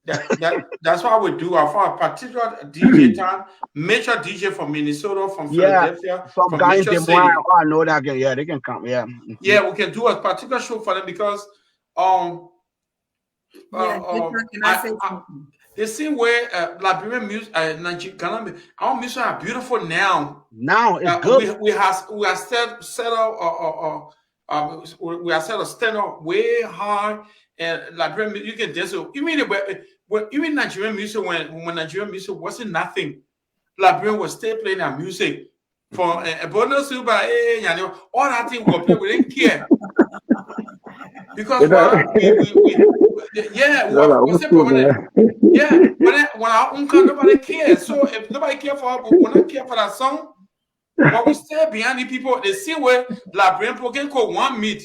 that's what we do. For a particular DJ time, major DJ from Minnesota, from Yeah, Philadelphia, some from guy in major Des Moines. city. Oh, I know that. Yeah, they can come. Yeah. Yeah, we can do a particular show for them because um Yeah, can I say I something? the same way Liberian music, Ghana, our music are beautiful now. Now it's good. We have set up we have set a standard way high, and Liberian you can dance. You mean when even Nigerian music when Nigerian music wasn't nothing, Liberian was still playing their music for a bonus super all that thing we play. We didn't care because what yeah That's like we old say school, permanent. man. Yeah, but then when our own country, nobody cares. So if nobody cares for us, we not care for that song. But we stay behind the people. They see where Liberian people can cook one meat.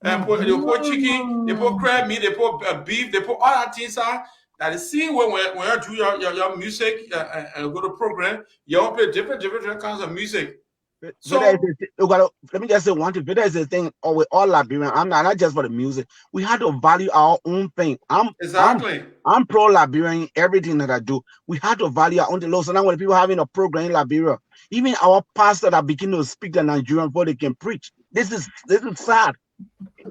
And they put chicken, they put crab meat, they put beef, they put all that things out. That they see when you do your music and go to program, you all play different kinds of music. Veda is So let me just say one thing. Veda is the thing with all Liberian. I'm not just for the music. We have to value our own thing. exactly. I'm pro Liberian in everything that I do. We have to value our own thing. So now when people having a program in Liberia, even our pastor that begin to speak the Nigerian before they can preach. This is sad.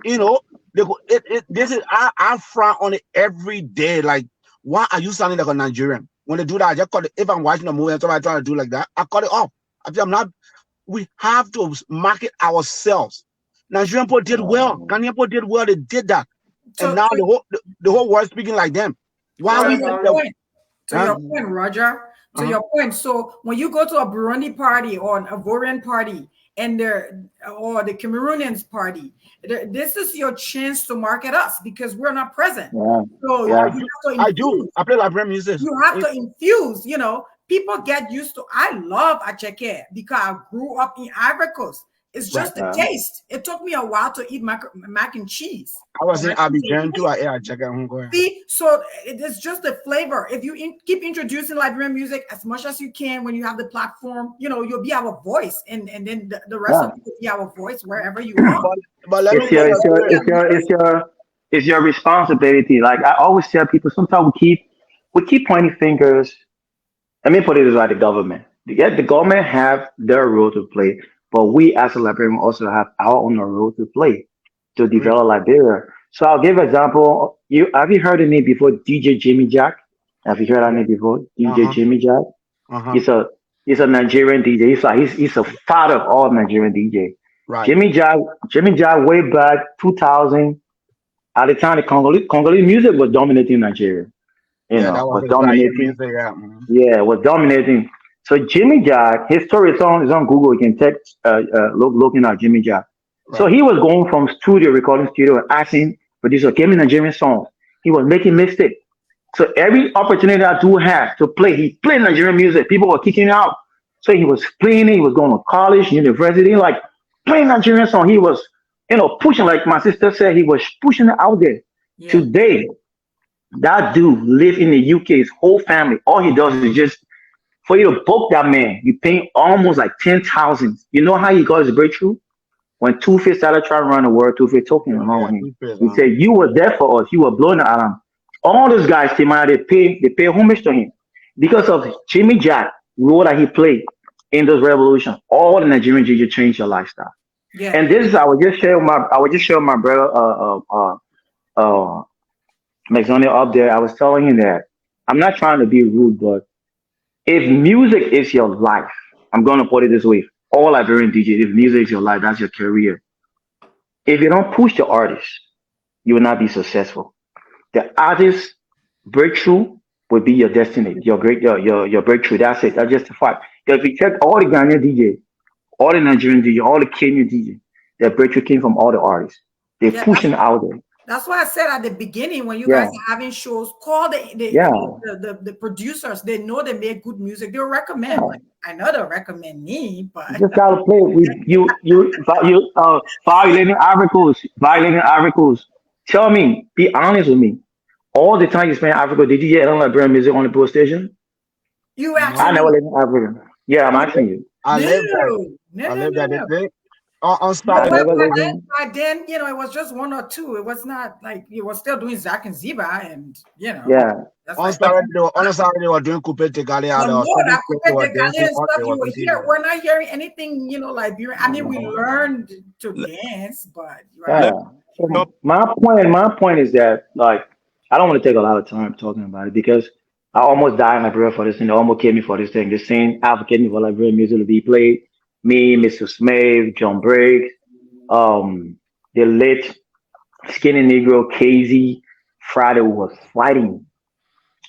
You know, this is I frown on it every day. Like, why are you sounding like a Nigerian? When they do that, I just call it. If I'm watching a movie and somebody trying to do like that, I cut it off. I'm not. We have to market ourselves. Nigerian people did well. Ghanaian people did well. They did that, and So, now the whole world speaking like them. Why Go are to we? ahead, your Barry. point, Huh? Roger, to Uh-huh. your point. So when you go to a Burundi party or an Ivorian party and or the Cameroonians party, this is your chance to market us because we're not present. Yeah, So Oh, yeah. I do. I play Liberian music. you have to infuse, people get used to. I love acheke because I grew up in Ivory Coast. It's Right. just the taste. It took me a while to eat mac and cheese. I was in Mac and cheese. Abidjan too. I check out. Go ahead. See, so it's just the flavor. If you keep introducing Liberian music as much as you can when you have the platform, you'll be our voice, and then the rest Yeah. of you will be our voice wherever you are. But let me It's tell your, you it's a your, story. it's your, it's your, it's your responsibility. Like I always tell people, sometimes we keep pointing fingers. Let me put it as like the government. Yeah, the government have their role to play, but we as a Liberian also have our own role to play to Which, develop Liberia. So I'll give an example. Have you heard of me before, DJ Jimmy Jack? Have you heard of yeah. me before, DJ Uh-huh. Jimmy Jack? Uh-huh. He's a he's a Nigerian DJ. He's a father of all Nigerian DJ. Right. Jimmy Jack Jimmy Jack way back 2000. At the time, the Congolese music was dominating Nigeria. Yeah, that was Was his Zaire dominating. music. Yeah. Mhm. Yeah, was dominating. So Jimmy Jack, his story is on Google. You can check, looking at Jimmy Jack. So Right. he was going from recording studio, and asking producer, give me Nigerian songs. He was making mistakes. So every opportunity I do have to play, he played Nigerian music. People were kicking him out. So he was playing it. He was going to college, university, like playing Nigerian song. He was, pushing, like my sister said, he was pushing it out there. Yeah. Today, that dude live in the UK, his whole family. All he does is just, for you to book that man, you pay almost like 10,000. You know how he got his breakthrough? When Two Face started trying to run the world, Two Face talking along Yeah. with him. Two-Face, He said, "You were there for us. You were blowing the alarm." All those guys came out. They pay homage to him because of Jimmy Jack role that he played in those revolutions. All the Nigerian DJ changed your lifestyle. Yeah. And this is I would just share with my brother McDonald up there. I was telling him that I'm not trying to be rude, but if music is your life, I'm gonna put it this way: all Liberian DJs, if music is your life, that's your career. If you don't push the artist, you will not be successful. The artist breakthrough will be your destiny, your great, your breakthrough. That's it. That's just a fact. Because if you check all the Ghanaian DJ, all the Nigerian DJ, all the Kenyan DJ, their breakthrough came from all the artists. They Yeah, pushing out there. that's why I said at the beginning when you guys Yeah, are having shows, call yeah, the producers. They know they make good music. They'll recommend. yeah. Like, I know they'll recommend me, You but just gotta play it with violating articles. Tell me, be honest with me. All the time you spend in Africa, did you hear any Liberian music on the post station? you No, I actually never live in Africa. Yeah, I'm I asking live, you. I live that. no, no, I no, live no, that. no. On I But Saturday, never live in. by then, you know, it was just one or two. It was not like you were still doing Zach and Ziba, and you know, Yeah, that's on like Saturday, on Saturday they were doing Coupe de Gale. but There no, was certain that stuff they Coupé were de Gale dancing and on. stuff It you was were on TV. here. We're not hearing anything, you know, Liberian. I mean, we learned to Let, dance, but right. let yeah. me jump. So my point is that like I don't want to take a lot of time talking about it because I almost died in Liberia for this thing. They almost killed me for this thing. This thing advocating for Liberian music to be played. Me, Mr. Smith, John Briggs, um, the late Skinny Negro, KZ, Friday was fighting.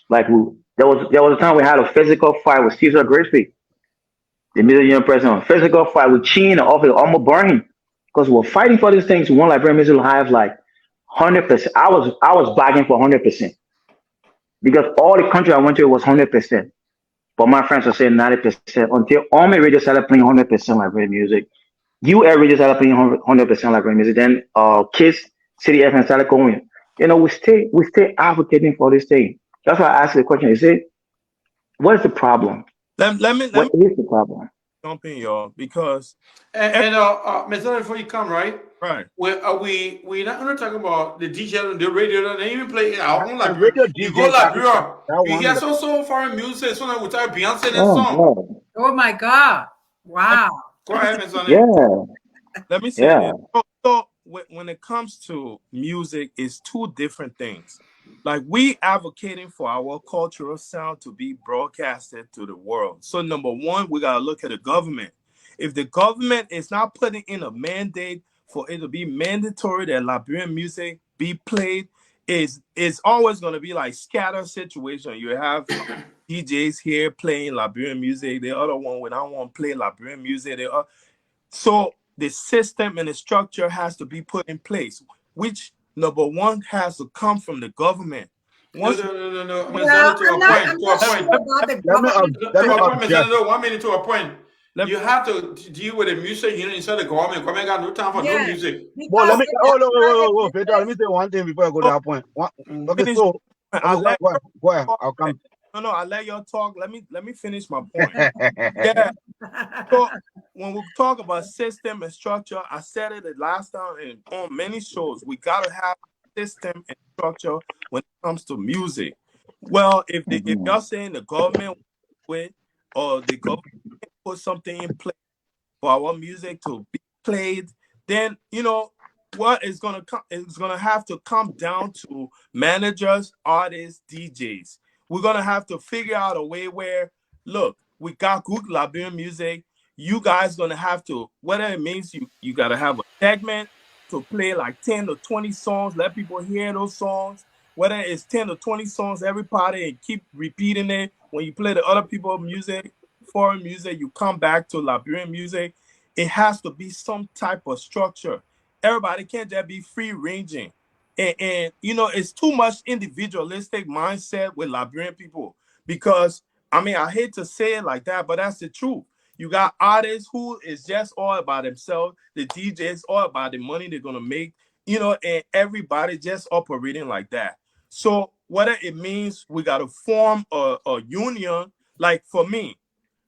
Like there was a time we had a physical fight with Caesar Grigsby, the Million president. Physical fight with Chin off it almost burning. Because we're fighting for these things. We want Liberian music to have like 100%. I was begging for 100%. Because all the country I went to was 100%. But my friends were saying 90% until Army Radio started playing 100% Liberian music. UL Radio started playing 100% Liberian music. Then Kiss City FM started going. We stay advocating for this thing. That's why I asked the question. Is it what is the problem? Let What me is the problem? jump in, y'all, because every, And Mr. Before you come, right? right. We're not gonna talk about the DJ on the radio. They even play our own And Liberia. radio You go DJs Liberia, that you one hear of the so foreign music. So now we type Beyonce and Oh song. God. Oh my God! Let, Wow. Go ahead, Miss Sonny. Yeah. let me say Yeah. this. So when it comes to music, it's two different things. Like we advocating for our cultural sound to be broadcasted to the world. So number one, we gotta look at the government. If the government is not putting in a mandate for it to be mandatory that Liberian music be played, is always gonna be like scatter situation. You have DJs here playing Liberian music, the other one when I want to play Liberian music, so the system and the structure has to be put in place, which number one has to come from the government. No, Once no, no, no, no. Miss Well, Sonny, to a I'm point. To not a let, sure point. let, about the let me government. let me To a point, Miss object. Sonny. No, 1 minute to a point. let, You have to deal with the music unit instead of government. Government got no time for no Yeah, music. But let because me if oh no wait, if wait, wait, it Peter, let me is, say one thing before I go to so that point. Okay, finish. so I okay, let go ahead. y'all I'll talk. come. No, I let y'all talk. Let me finish my point. Yeah. So when we talk about system and structure, I said it the last time and on many shows, we gotta have system and structure when it comes to music. Well, if Mhm. y'all saying the government with or the government put something in place for our music to be played, then what is gonna come is gonna have to come down to managers, artists, DJs. We're gonna have to figure out a way where look, we got good Liberian music. You guys gonna have to, whether it means you gotta have a segment to play like 10 to 20 songs, let people hear those songs, whether it's 10 to 20 songs every party and keep repeating it. When you play the other people's music, foreign music, you come back to Liberian music. It has to be some type of structure. Everybody can't just be free ranging. And it's too much individualistic mindset with Liberian people because I mean I hate to say it like that, but that's the truth. You got artists who is just all about themselves, the DJs all about the money they're gonna make, and everybody just operating like that. So whether it means we gotta form a union, like for me,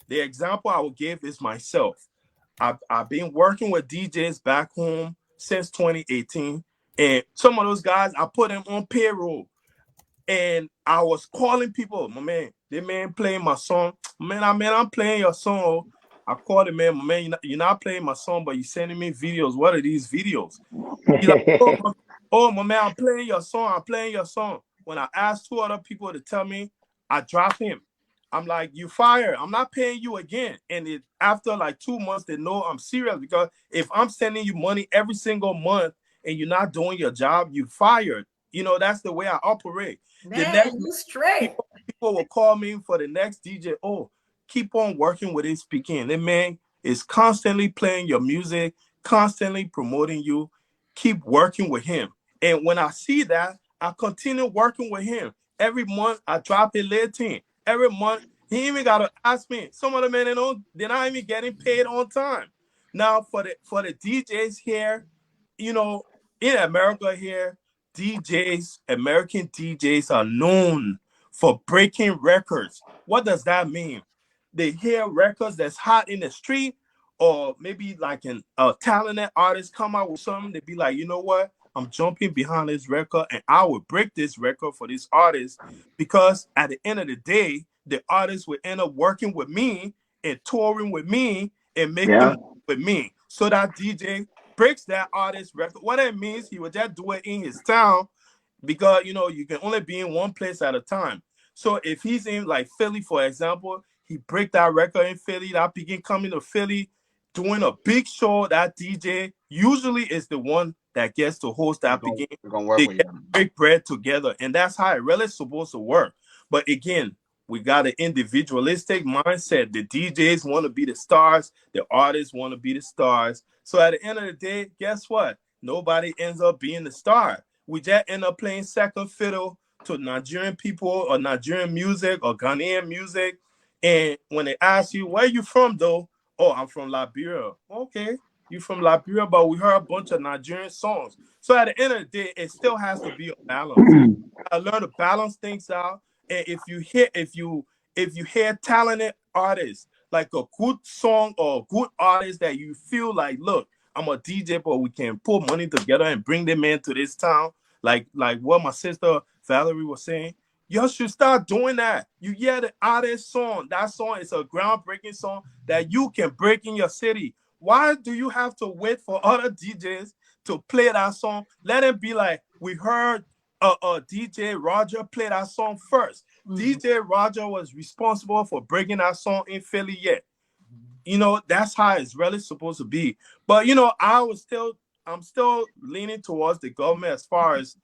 the example I would give is myself. I've been working with DJs back home since 2018. And some of those guys, I put them on payroll. And I was calling people, my man, the man playing my song. I'm playing your song. Oh. I called him, man, my man, you're not playing my song, but you're sending me videos. What are these videos? He's like, my man, I'm playing your song. I'm playing your song. When I asked two other people to tell me, I dropped him. I'm like, you fired. I'm not paying you again. And after like 2 months, they know I'm serious, because if I'm sending you money every single month and you're not doing your job, you fired. That's the way I operate. The Man, next you straight. people will call me for the next DJ. Oh, keep on working with it, speaking. The man is constantly playing your music, constantly promoting you. Keep working with him. And when I see that, I continue working with him. Every month I drop a little thing. Every month he even gotta ask me. Some of the men, they're not even getting paid on time. Now for the DJs here, you know, in America here, American DJs are known for breaking records. What does that mean? They hear records that's hot in the street, or maybe like a talented artist come out with something. They be like, you know what? I'm jumping behind this record, and I will break this record for this artist, because at the end of the day, the artist will end up working with me and touring with me and making Yeah. money with me. So that DJ breaks that artist record. What it means, he will just do it in his town, because you can only be in one place at a time. So if he's in like Philly, for example, he break that record in Philly, that begin coming to Philly, doing a big show. That DJ usually is the one that gets to host We're that gonna, begin. we're gonna work They with get you. break bread together, and that's how it really supposed to work. But again, we got an individualistic mindset. The DJs want to be the stars, the artists want to be the stars. So at the end of the day, guess what? Nobody ends up being the star. We just end up playing second fiddle to Nigerian people, or Nigerian music, or Ghanaian music. And when they ask you, where you from though? Oh, I'm from Liberia. Okay, you from Liberia, but we heard a bunch of Nigerian songs. So at the end of the day, it still has to be a balance. I learn to balance things out. And if you hear talented artists, like a good song or a good artist that you feel like, look, I'm a DJ, but we can put money together and bring them into this town, like what my sister Valerie was saying. You should start doing that. You hear the artist song. That song is a groundbreaking song that you can break in your city. Why do you have to wait for other DJs to play that song? Let it be like, we heard DJ Roger play that song first. DJ Roger was responsible for breaking that song in Philly yet. That's how it's really supposed to be. But I'm still leaning towards the government as far as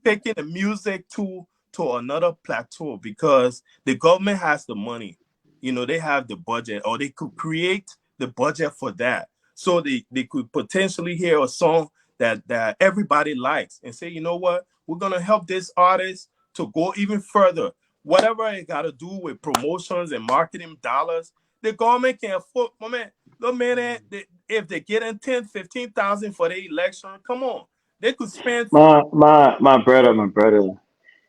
taking the music to another plateau, because the government has the money. They have the budget, or they could create the budget for that. So they could potentially hear a song that everybody likes and say, you know what, we're gonna help this artist to go even further. Whatever it got to do with promotions and marketing dollars, the government can afford. My man, look, man, if they get in 10, 15,000 for the election, come on, they could spend. My brother.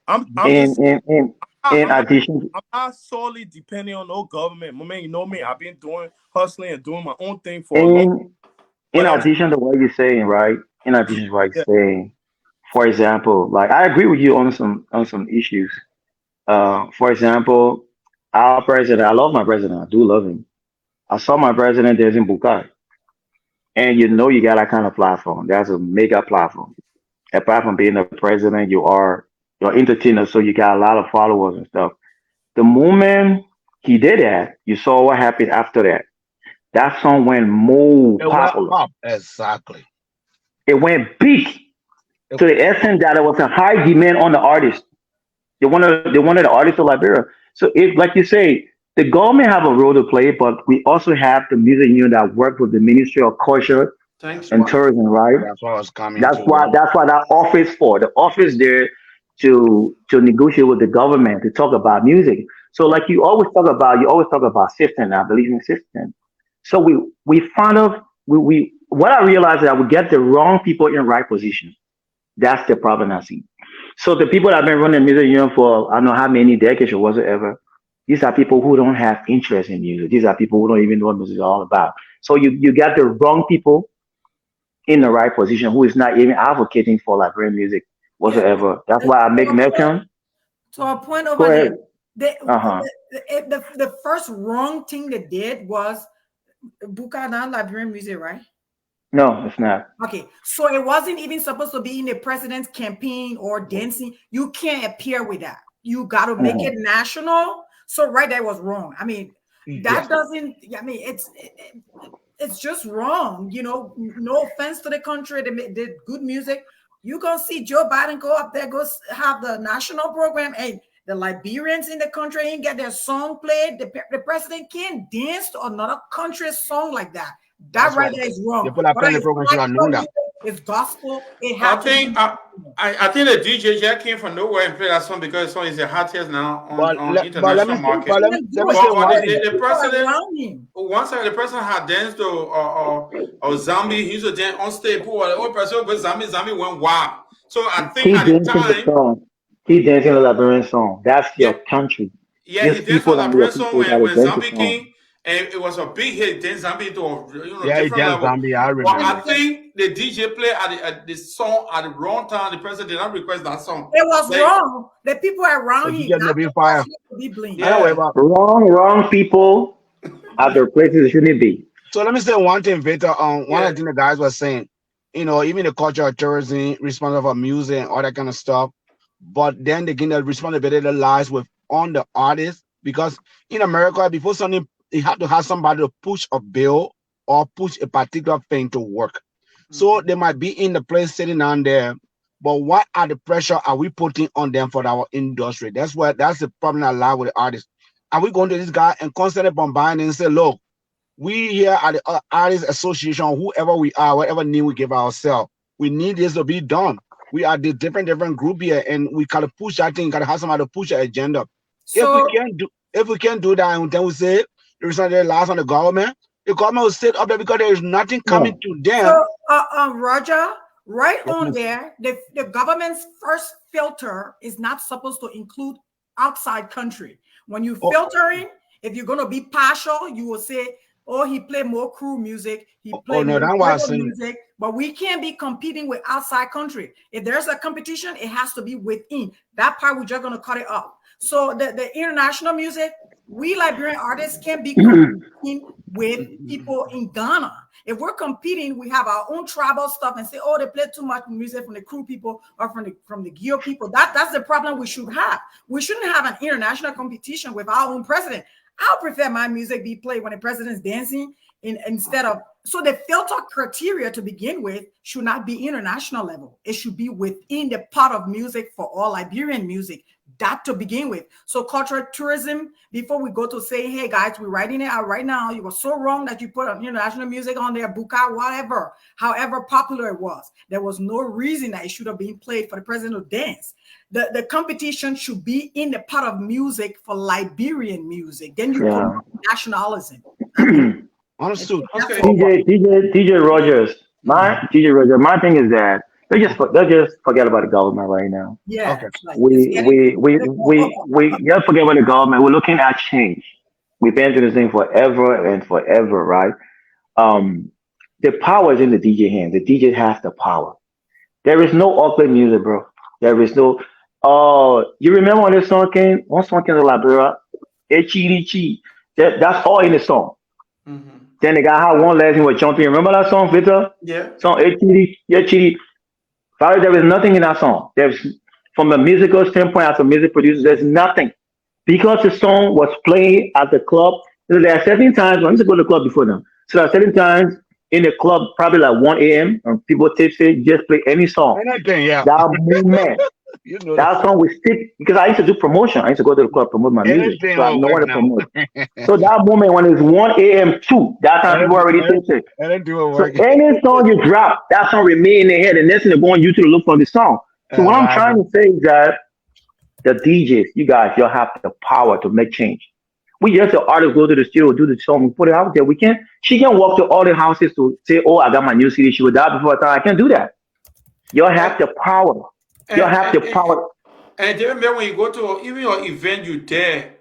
I'm In just in in not, in I'm not addition, I'm not solely depending on no government. My man, you know me. I've been doing hustling and doing my own thing for a long. in in But I'm addition to what you're saying, right? In addition to what yeah, you're saying, for example, like I agree with you on some issues. For example, our president, I love my president. I do love him. I saw my president there's in Bukai, and you got that kind of platform. That's a mega platform. Apart from being a president, you're entertainer, so you got a lot of followers and stuff. The moment he did that, you saw what happened after that. That song went more It went popular. up. Exactly. It went big It, to the extent that there was a high demand on the artist. They wanted the artist of Liberia. So it, like you say, the government have a role to play, but we also have the music union that work with the Ministry of Culture Thanks, and brother. Tourism, right? that's what I was coming That's to. why that's what that office for. The office there to negotiate with the government to talk about music. So like you always talk about system. I believe in system. So we found out we what I realized is that we get the wrong people in right position. That's the problem I see. So the people that have been running music union for I don't know how many decades or whatsoever, these are people who don't have interest in music. These are people who don't even know what music is all about. So you got the wrong people in the right position who is not even advocating for Liberian music Yeah. whatsoever. That's why I To make a point, mention. to a point Go over there. ahead. They, Uh huh. the first wrong thing they did was Bukana Liberian music, right? No, it's not. Okay, so it wasn't even supposed to be in the president's campaign or dancing. You can't appear with that. You got to make Hmm. it national So right there was wrong. I mean, that Yes. doesn't. I mean, it's just wrong. You know, no offense to the country, they did good music. You gonna see Joe Biden go up there, have the national program, and the Liberians in the country ain't get their song played. The president can't dance to another country's song like that. That That's right why there is they wrong. put a Whether pen in the it's program. Should have known classical that. music, it's gospel, it I had to think be. I think the DJ Jack came from nowhere and played that song because the song is the hottest now on But let me international say, market. Can't do let me it. say But one There's thing. the people president, around him. once the president had danced to or Zombie, he used to dance on stage. Poor the old person, but Zombie went wild. So I think Keep at the dancing the time, song. Keep dancing the Liberian song. That's yeah, your country. yeah, he These danced on people La are your Bresson people that when is dance the Zombie song. came, and it was a big hit. Then Zombie to a Yeah, he different danced level. Zambia. I But I remember. think the DJ played at the song at the wrong time. The president did not request that song. It was Like, wrong. The people The around him, DJ no not be the fire. person to be blamed. I don't worry yeah. about. Wrong people at their places it shouldn't be. So let me say one thing, Victor. One Yeah. of the things the guys were saying, even the culture of tourism, responsible for music and all that kind of stuff. But then again, the responsibility lies with on the artist because in America, before something, you have to have somebody to push a bill or push a particular thing to work. So Mhm. they might be in the place sitting down there, but what are the pressure are we putting on them for our industry? That's the problem I lie with the artist. Are we going to this guy and constantly bombarding and say, look, we here at the Artists Association, whoever we are, whatever name we give ourselves, we need this to be done. We are the different group here, and we gotta push that thing. Gotta have somebody to push the agenda. So If we can't do that, and then we say there is something last on the government. The government will sit up there because there is nothing Yeah. coming to them. So, Roger, right Yes, on miss. there, the government's first filter is not supposed to include outside country. When you Oh, filtering, if you're going to be partial, you will say, oh, he played more crew music, he oh played no, more that's why I regular said it. music, but we can't be competing with outside country. If there's a competition, it has to be within. That part, we're just going to cut it off. So the international music, we Liberian artists can't be competing with people in Ghana. If we're competing, we have our own tribal stuff and say, oh, they play too much music from the crew people or from the Geo people. That's the problem we should have. We shouldn't have an international competition with our own president. I'll prefer my music be played when the president's dancing instead of. So the filter criteria to begin with should not be international level. It should be within the part of music for all Liberian music. That to begin with. So cultural tourism, before we go to say, hey guys, we're writing it out right now. You were so wrong that you put international music on there, buka, whatever, however popular it was. There was no reason that it should have been played for the president to dance. The competition should be in the part of music for Liberian music. Then you Yeah. promote nationalism. I mean, Understood. Okay. DJ Rogers. My thing is that they just forget about the government right now. yeah, Okay. like it's getting We just forget about the government. We're looking at change. We've been doing this thing forever and forever, right? Um, the power is in the DJ hands. The DJ has the power. There is no awkward music, bro. There is no. Oh, you remember when this song came? One song came to Liberia. Echi. That's all in the song. Mhm. Then the guy had one last thing was jumping. Remember that song, Victor? Yeah. Song Echi. Father, there is nothing in that song. There's from a musical standpoint, as a music producer, there's nothing. Because the song was played at the club. There are certain times, I used to go to the club before now. So there are certain times in the club, probably like 1 a.m., and people tipsy, just play any song. Anything, yeah. That moment, You know that that. song will stick because I used to do promotion. I used to go to the club promote my music. Anything So I will know work what to now. promote. So that moment when it's 1 a.m. too, that time people already tipsy. Anything will So work. any song you drop, that song remain in their head. And next thing they go on YouTube to look for the song. So what I'm trying Exactly. to say is that the DJs, you guys, you have the power to make change. We just the artists go to the studio, do the song, put it out there. We can't. She can walk to all the houses to say, "Oh, I got my new CD." She would die before time. I can't do that. You And have the power. You and have and, the and, power. and remember when you go to even your event, you there,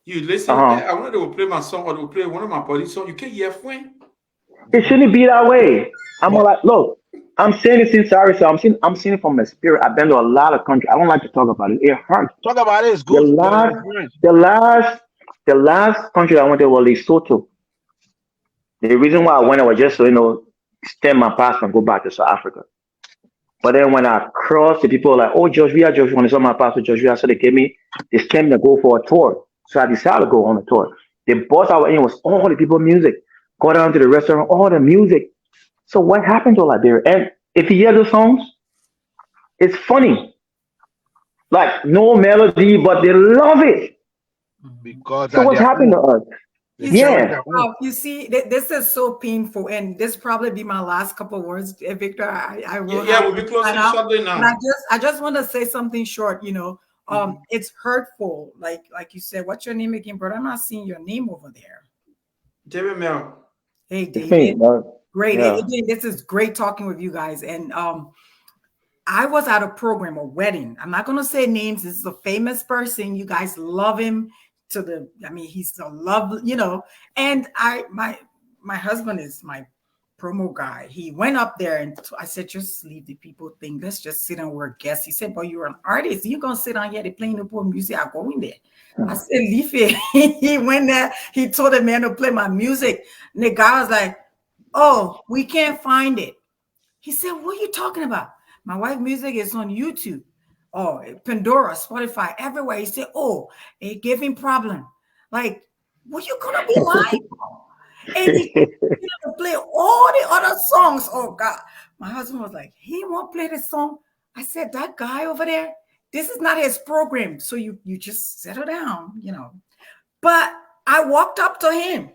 you Uh listen. huh. I wanted to play my song or to play one of my buddy's song. You can't hear when. It shouldn't be that way. I'm But like, look, I'm saying it sincerely. So I'm saying it from my spirit. I've been to a lot of countries. I don't like to talk about it. It hurts. talk about it is The good. The last, experience. the last, the last country I went to was Lesotho. The reason why I went, I was just so stem my past and go back to South Africa. But then when I crossed, the people were like, "Oh, Joshua, Joshua, when they saw my passport, Joshua," so they gave me, they sent me to go for a tour. So I decided to go on the tour. The bus I was in was all the people music. Go down to the restaurant, all the music. So what happened to Liberia? And if you hear those songs, it's funny. Like no melody, but they love it. because So that what's their happened own. to us? They You cherish see, Yeah. their own. you see, this is so painful, and this probably be my last couple words, Victor. I will Yeah, have we'll to be sign closing out, shortly but now. I just want to say something short. Mhm. It's hurtful, like you said. What's your name again, brother? I'm not seeing your name over there. David Mel. Hey, It's me. David. Great. Yeah. Again, this is great talking with you guys, and I was at a program, a wedding. I'm not going to say names. This is a famous person. You guys love him to the. I mean, he's a love. And my husband is my promo guy. He went up there and I said, just leave the people thing. Let's just sit and we're guests. He said, but you're an artist. You're gonna sit down here. They playing the poor music. I go in there. I said, leave it. He went there. He told the man to play my music. And the guy was like, oh, we can't find it. He said, what are you talking about? My wife music is on YouTube. Oh, Pandora, Spotify, everywhere. He said, oh, it gave him problem. Like, what you gonna be lying for? And he continued to play all the other songs. Oh God. My husband was like, he won't play the song. I said, that guy over there, this is not his program. So you just settle down. But I walked up to him.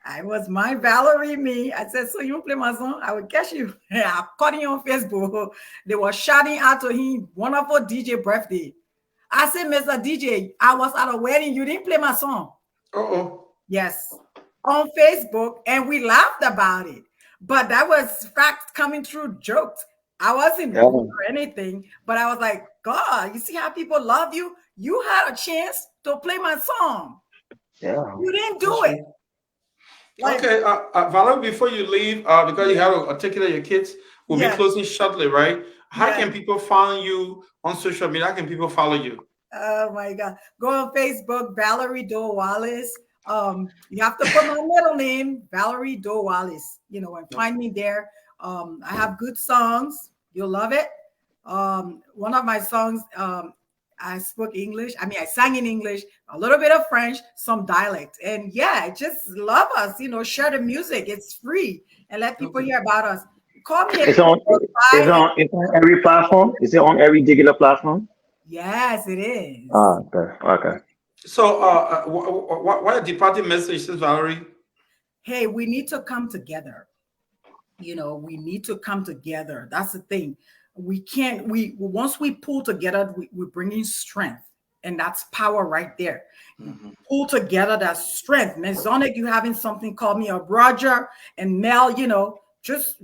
I was my Valerie me. I said, so you play my song? I will catch you. I'm calling you on Facebook. They were shouting out to him, wonderful DJ birthday. I said, Mr. DJ, I was at a wedding. You didn't play my song. Uh-oh. Yes, on Facebook, and we laughed about it. But that was fact coming through jokes. I wasn't Yeah. rude or anything, but I was like, God, you see how people love you? You had a chance to play my song. Yeah. You didn't That's do it. right. Like, Okay, Valerie, before you leave, because you yeah, have to articulate your kids, we'll be yes, closing shortly, right? How yes. can people find you on social media? How can people follow you? Oh my God. Go on Facebook, Valerie Doe Wallace. You have to put my middle name, Valerie Doe Wallace, and find me there. I have good songs. You'll love it. One of my songs, I spoke English. I mean, I sang in English, a little bit of French, some dialect. And yeah, just love us, share the music. It's free and let people Okay. hear about us. Call me It's if you're on. close by. It's on every platform. Is it on every digital platform? Yes, it is. Ah, okay. Okay. So, what a departing message, says Valerie. Hey, we need to come together. We need to come together. That's the thing. We can't, we once we pull together, we're bringing strength. And that's power right there. You Mhm. pull together that strength. Masonic, you having something called me up, Roger and Mel, just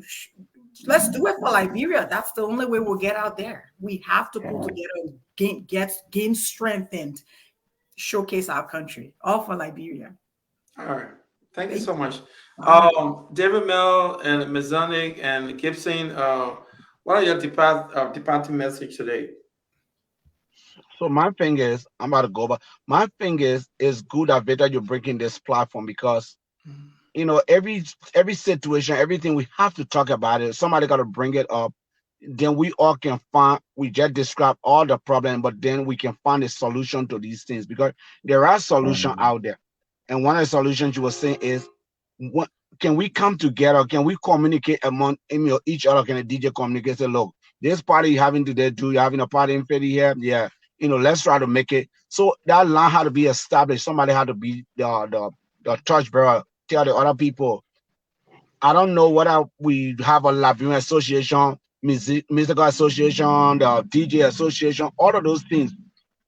let's do it for Liberia. That's the only way we'll get out there. We have to pull Yeah. together and gain strength and showcase our country, all for Liberia. All right. Thank you Thank so you. much. All right. David Mel and Masonic and Gibson, what are your departing message today? So my thing is, I'm about to go, but my thing is, it's good that Victor you're breaking this platform because every situation, everything we have to talk about it. Somebody got to bring it up. Then we all can find. We just describe all the problem, but then we can find a solution to these things because there are solutions Um, out there. And one of the solutions you were saying is, what can we come together? Can we communicate among each other? Can a DJ communicate? Say, look, this party you're having today, too. You're having a party in Philly here. Yeah, let's try to make it. So that line had to be established. Somebody had to be the touch bearer. Tell the other people. I don't know whether we have a Liberian association, musical association, the DJ association, all of those things.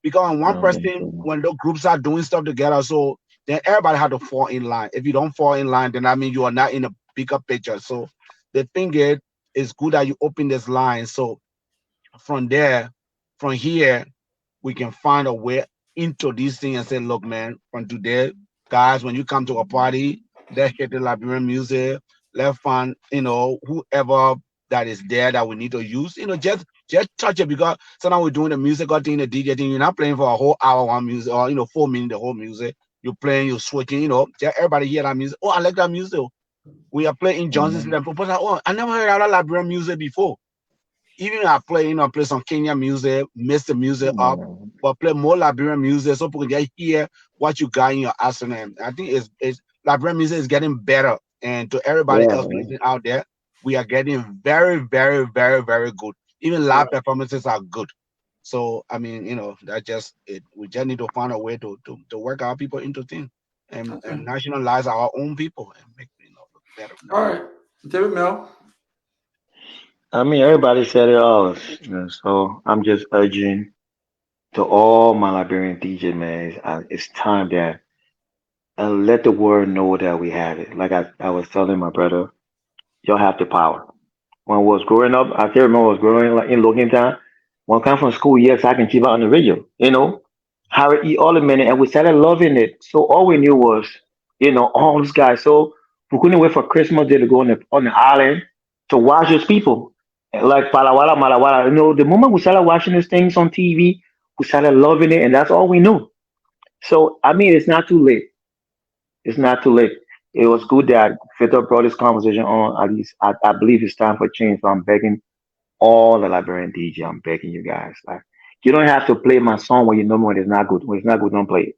Because when I one don't think person, so. when those groups are doing stuff together, so then everybody had to fall in line. If you don't fall in line, then I mean you are not in a bigger picture. So the thing is, it's good that you open this line. So from there, from here, we can find a way into this thing and say, look, man, from today, guys, when you come to a party, let's hit the Liberian music. Let's find, whoever that is there that we need to use, just touch it because sometimes we're doing the musical thing, the DJ thing. You're not playing for a whole hour one music or 4 minutes the whole music. You're playing, you're switching, just everybody hear that music. Oh, I like that music. We are playing Johnson Street Um, and people say, oh, I never heard that Liberian music before. Even I play, play some Kenya music, mix the music up, Mm, but play more Liberian music so people can just hear what you got in your arsenal. I think it's Liberian music is getting better, and to everybody yeah, else man. listening out there, we are getting very, very, very, very good. Even Yeah. live performances are good. So I mean, that just it. We just need to find a way to work our people into things Okay. and nationalize our own people and make look better. All right. David Mel. I mean, everybody said it all. So I'm just urging to all my Liberian DJ man, it's time that let the world know that we have it. Like I was telling my brother, y'all have the power. When I was growing up, I can remember I was growing like in Logan Town. When I come from school, yes, I can keep out on the radio, Harry E. Alderman, and we started loving it. So all we knew was, all these guys. So we couldn't wait for Christmas Day to go on the island to watch those people. Like Palawala, Malawala. The moment we started watching these things on TV, we started loving it, and that's all we knew. So I mean, it's not too late. It's not too late. It was good that Victor brought this conversation on. At least I believe it's time for change. So I'm begging all the Liberian DJ. I'm begging you guys. Like, you don't have to play my song when you know when it's not good. When it's not good, don't play it.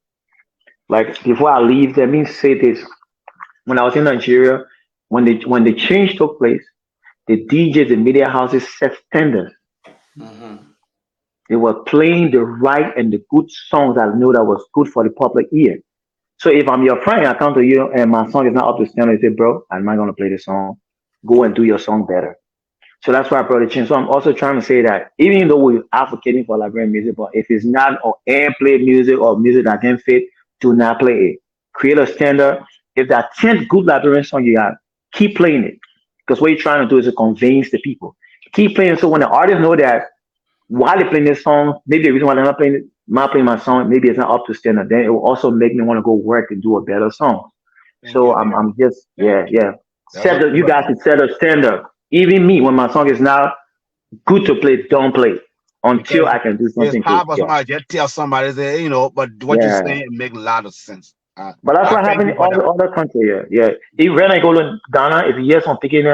Like before I leave, let me say this. When I was in Nigeria, when the change took place, the DJs, the media houses set standards. Mm-hmm. They were playing the right and the good songs I knew that was good for the public ear. So if I'm your friend, I come to you and my song is not up to standard, I say, bro, I'm not gonna play this song. Go and do your song better. So that's why I brought the change. So I'm also trying to say that even though we're advocating for Liberian music, but if it's not or airplay music or music that can fit, do not play it. Create a standard. If that 10th good Liberian song you got, keep playing it. Because what you're trying to do is to convince the people. Keep playing so when the artists know that while they're playing this song, maybe the reason why they're not playing my song, maybe it's not up to standard. Then it will also make me want to go work and do a better song. Thank So you, I'm David. just Thank you. yeah. That's a You good guys should set a standard. Even me, when my song is not good to play, don't play until because I can do it's something good. hard for Yeah, somebody to just tell somebody that, but what you're yeah. saying it make a lot of sense. But that's I what thank happened you in for all that. the other countries. Yeah, yeah. Even when I go to Ghana, if you hear some picking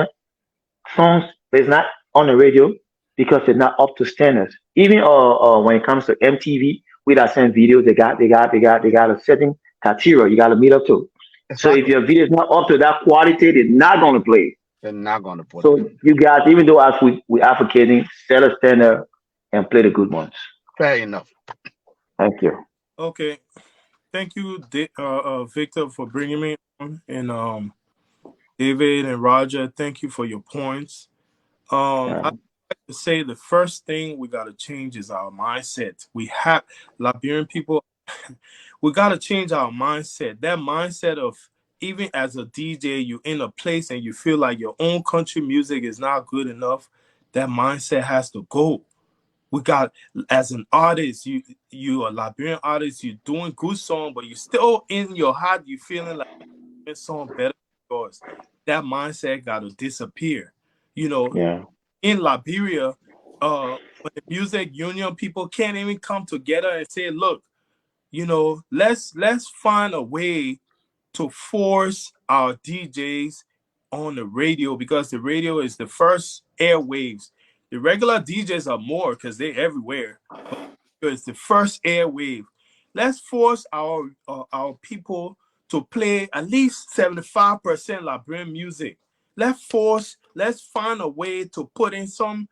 songs, but it's not on the radio because it's not up to standards. Even when it comes to MTV, we that send videos, they got a certain criteria you got to meet up to. So if Exactly. your video is not up to that quality, they're not gonna play. They're not gonna put it. So you guys, even though as we advocating, set a standard and play the good ones. Fair enough. Thank you. Okay. Thank you, Victor, for bringing me on, and David and Roger. Thank you for your points. I Yeah, like to say the first thing we got to change is our mindset. We have Liberian people. We got to change our mindset. That mindset of even as a DJ, you in a place and you feel like your own country music is not good enough. That mindset has to go. We got as an artist, you a Liberian artist, you doing good song, but you still in your heart, you feeling like this song better than yours. That mindset got to disappear. You know, yeah, in Liberia, when the music union people can't even come together and say, look, let's find a way to force our DJs on the radio because the radio is the first airwaves. The regular DJs are more because they're everywhere, but it's the first airwave. Let's force our people to play at least 75% Liberian music. Let's find a way to put in some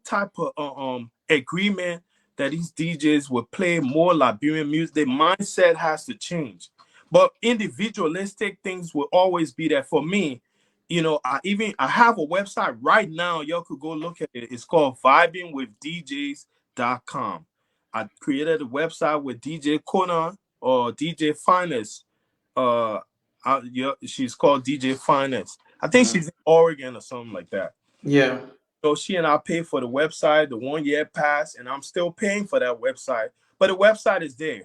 type of agreement that these DJs will play more Liberian music. Their mindset has to change. But individualistic things will always be there for me. I have a website right now. Y'all could go look at it. It's called vibingwithdjs.com. I created a website with DJ Kona or DJ Finest. Uh, yeah, she's called DJ Finest. I think Mm-hmm. she's in Oregon or something like that. Yeah. So she and I paid for the website, the 1 year pass, and I'm still paying for that website. But the website is there.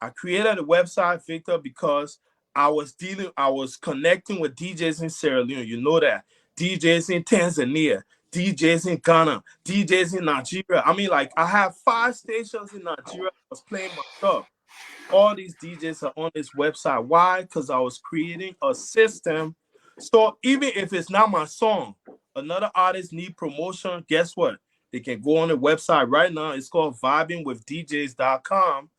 I created a website, Victor, because I was connecting with DJs in Sierra Leone. You know that. DJs in Tanzania, DJs in Ghana, DJs in Nigeria. I mean, like I have 5 stations in Nigeria that was playing my stuff. All these DJs are on this website. Why? Because I was creating a system. So even if it's not my song, another artist need promotion. Guess what? They can go on the website right now. It's called vibingwithdjs.com,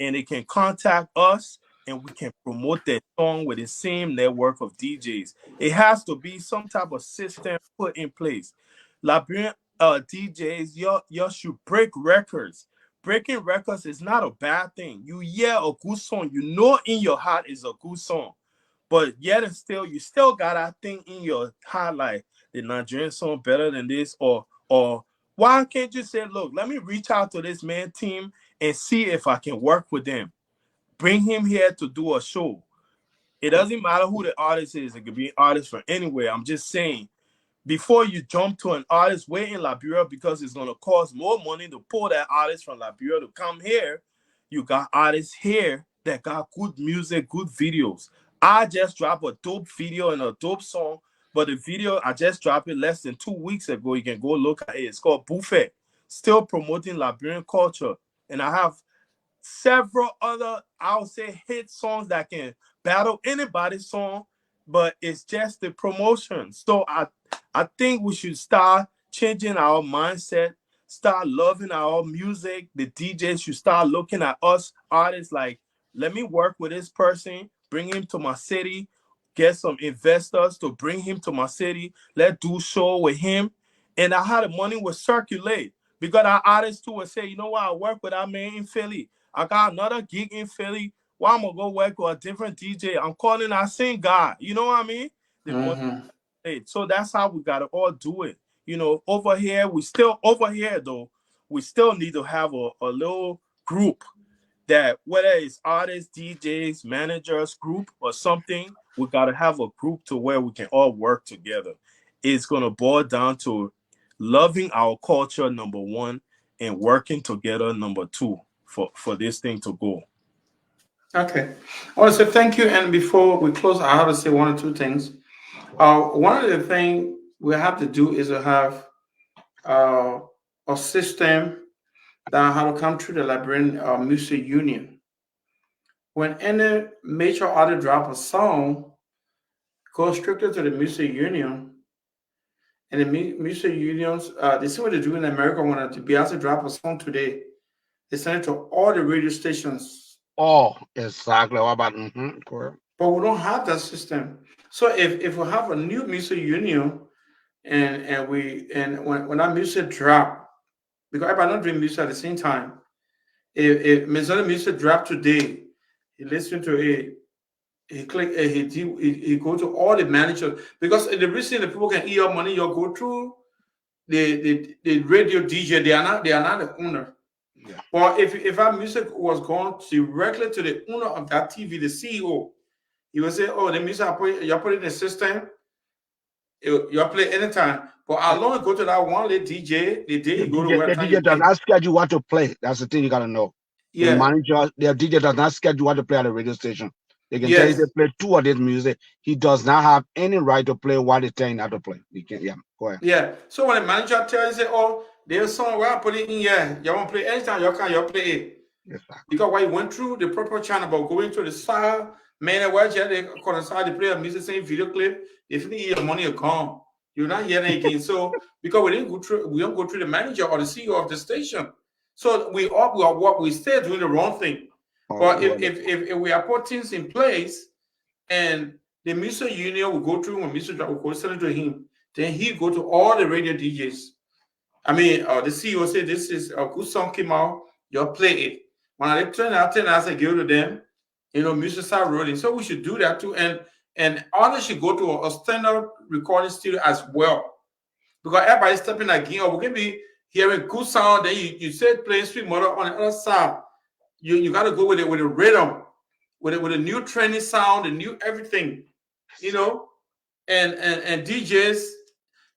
and they can contact us and we can promote their song with the same network of DJs. It has to be some type of system put in place. Liberian DJs, you should break records. Breaking records is not a bad thing. You hear a good song, you know in your heart is a good song. But yet and still, you still got that thing in your heart like the Nigerian song better than this, or why can't you say, look, let me reach out to this man team and see if I can work with them. Bring him here to do a show. It doesn't matter who the artist is. It could be an artist from anywhere. I'm just saying, before you jump to an artist way in Liberia, because it's going to cost more money to pull that artist from Liberia to come here, you got artists here that got good music, good videos. I just dropped a dope video and a dope song, but the video, I just dropped it less than 2 weeks ago. You can go look at it. It's called Buffet. Still promoting Liberian culture. And I have several other, I would say, hit songs that can battle anybody's song, but it's just the promotion. So I think we should start changing our mindset, start loving our music. The DJs should start looking at us artists like, let me work with this person, bring him to my city, get some investors to bring him to my city, let's do show with him. And I had the money will circulate. Because our artists too will say, you know what, I work with our man in Philly. I got another gig in Philly. Why I'm gonna go work with a different DJ? I'm calling that same guy. You know what I mean? The money. Mm-hmm. So that's how we gotta all do it. You know, over here though, we still need to have a little group that whether it's artists, DJs, managers, group or something, we gotta have a group to where we can all work together. It's gonna boil down to loving our culture, number one, and working together, number two, for this thing to go. Okay. I want to say thank you. And before we close, I have to say one or two things. One of the things we have to do is to have uh, a system that how to come through the Liberian Music Union. When any major artist drop a song, go strictly to the Music Union. And the music unions, they see what they do in America when Beyonce drop a song today. They send it to all the radio stations. Oh, exactly. What about correct? But we don't have that system. So if we have a new music union and when that music drop, because everybody not doing music at the same time. If Missouri music drop today, he listen to it, he click he go to all the managers because the reason the people can eat your money, you go through the radio DJ. They are not the owner. Yeah. But if our music was going directly to the owner of that TV, the CEO, he will say, "Oh, the music you put it in the system, you play anytime." But as long as go to that one little DJ, the day you go to The website, DJ does not schedule what to play. That's the thing you gotta know. The yeah, manager, the DJ does not schedule what to play at the radio station. They can tell you yes. they play two of this music. He does not have any right to play what they tell you not to play. He can, yeah, go ahead. Yeah. So when the manager tells you, "Oh, there's song where I put it in here, you want to play anytime you play it." Exactly. Because why you went through the proper channel, but going to the side, man, where they coincide, they play a music, same video clip. If you need your money, you come. You're not hearing again. So because we don't go through the manager or the CEO of the station. So we still doing the wrong thing. But if we are put things in place and the music union will go through when music will go send it to him, then he go to all the radio DJs. I mean, the CEO said this is a good song came out, you'll play it. When I turn out 10 hours, I give it to them, music start rolling. So we should do that too. And artists should go to a standard recording studio as well. Because everybody's stepping again, or we can be hearing good sound, then you said playing Sweet Mother on the other side. You gotta go with it with a rhythm, with a new trendy sound, a new everything, and DJs.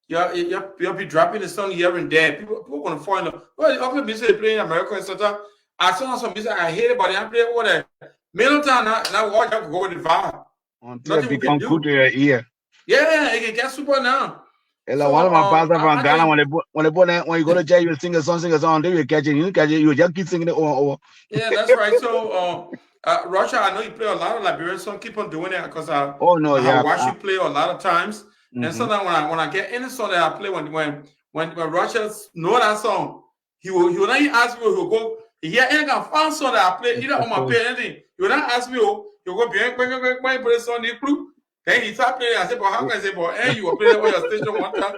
You'll be dropping the song here and there. People gonna fall in love. Well, the other music they play in America, etc. I saw some music I hate it, but I play over there. Middle time now watch you go with the vibe. Until it become good to your ear. Yeah, it can get super now. Like one of my pastors from Ghana, when you go to jail, you sing a song, then you catch it. You catch it, you just keep singing it over. Yeah, that's right. So, Russia, I know you play a lot of Liberian songs. Keep on doing it because I watch you play a lot of times. And sometimes when I get any song that I play when when Russia know that song, he will not even ask me. He will go. He hear any kind of fan song that I play either on my pay anything. He will not ask me. He will go behind play the song the crew. Then he start playing. I say, but how can I say, but hey, you will play on your station one time.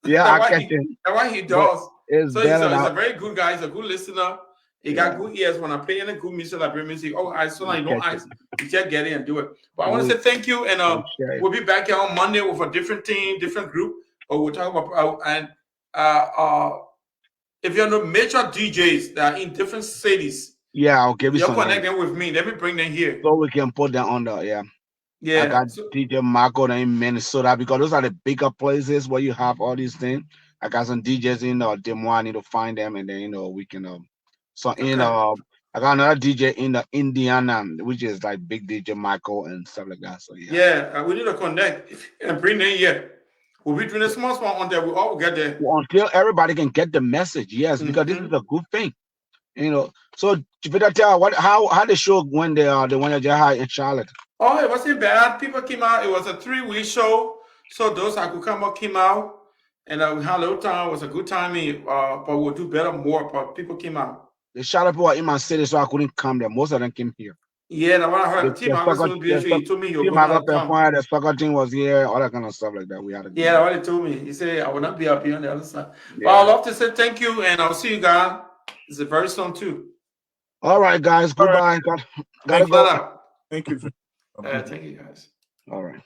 Yeah, I catch it. That's what he But does. it's So better he's now. a very good guy. He's a good listener. He got good ears when I play any good music, like music. Oh, I saw like no eyes. You just get it and do it. But I want to say thank you, and we'll be back here on Monday with a different team, different group. But we'll talk about if you know major DJs that are in different cities, yeah, I'll give you you'll some. connect them with me. Let me bring them here. So we can put them on the I Yeah. got DJ Marco in Minnesota because those are the bigger places where you have all these things. I got some DJs in Des Moines. I need to find them, and then we can so in I got another DJ in Indiana, which is like big DJ Michael and stuff like that. So yeah, we need to connect and bring them here. We'll be doing a small on there. We all get there until everybody can get the message. Yes, because this is a good thing. So you better tell how the show when they one that you had in Charlotte. Oh, it wasn't bad. People came out. It was a 3-week show. So those I could come up came out, and we had a little time. It was a good time. But we'll do better more. But people came out. The Charlotte people are in my city, so I couldn't come there. Most of them came here. Yeah, that's what I heard. Team he told me you're going to come. The soccer team was here, all that kind of stuff like that. We had to that's what he told me. He said I will not be up here on the other side. Yeah. But I'd love to say thank you, and I'll see you guys. It's a very soon too. All right, guys. Goodbye. Gotta go. Thank you. Thank you, guys. All right.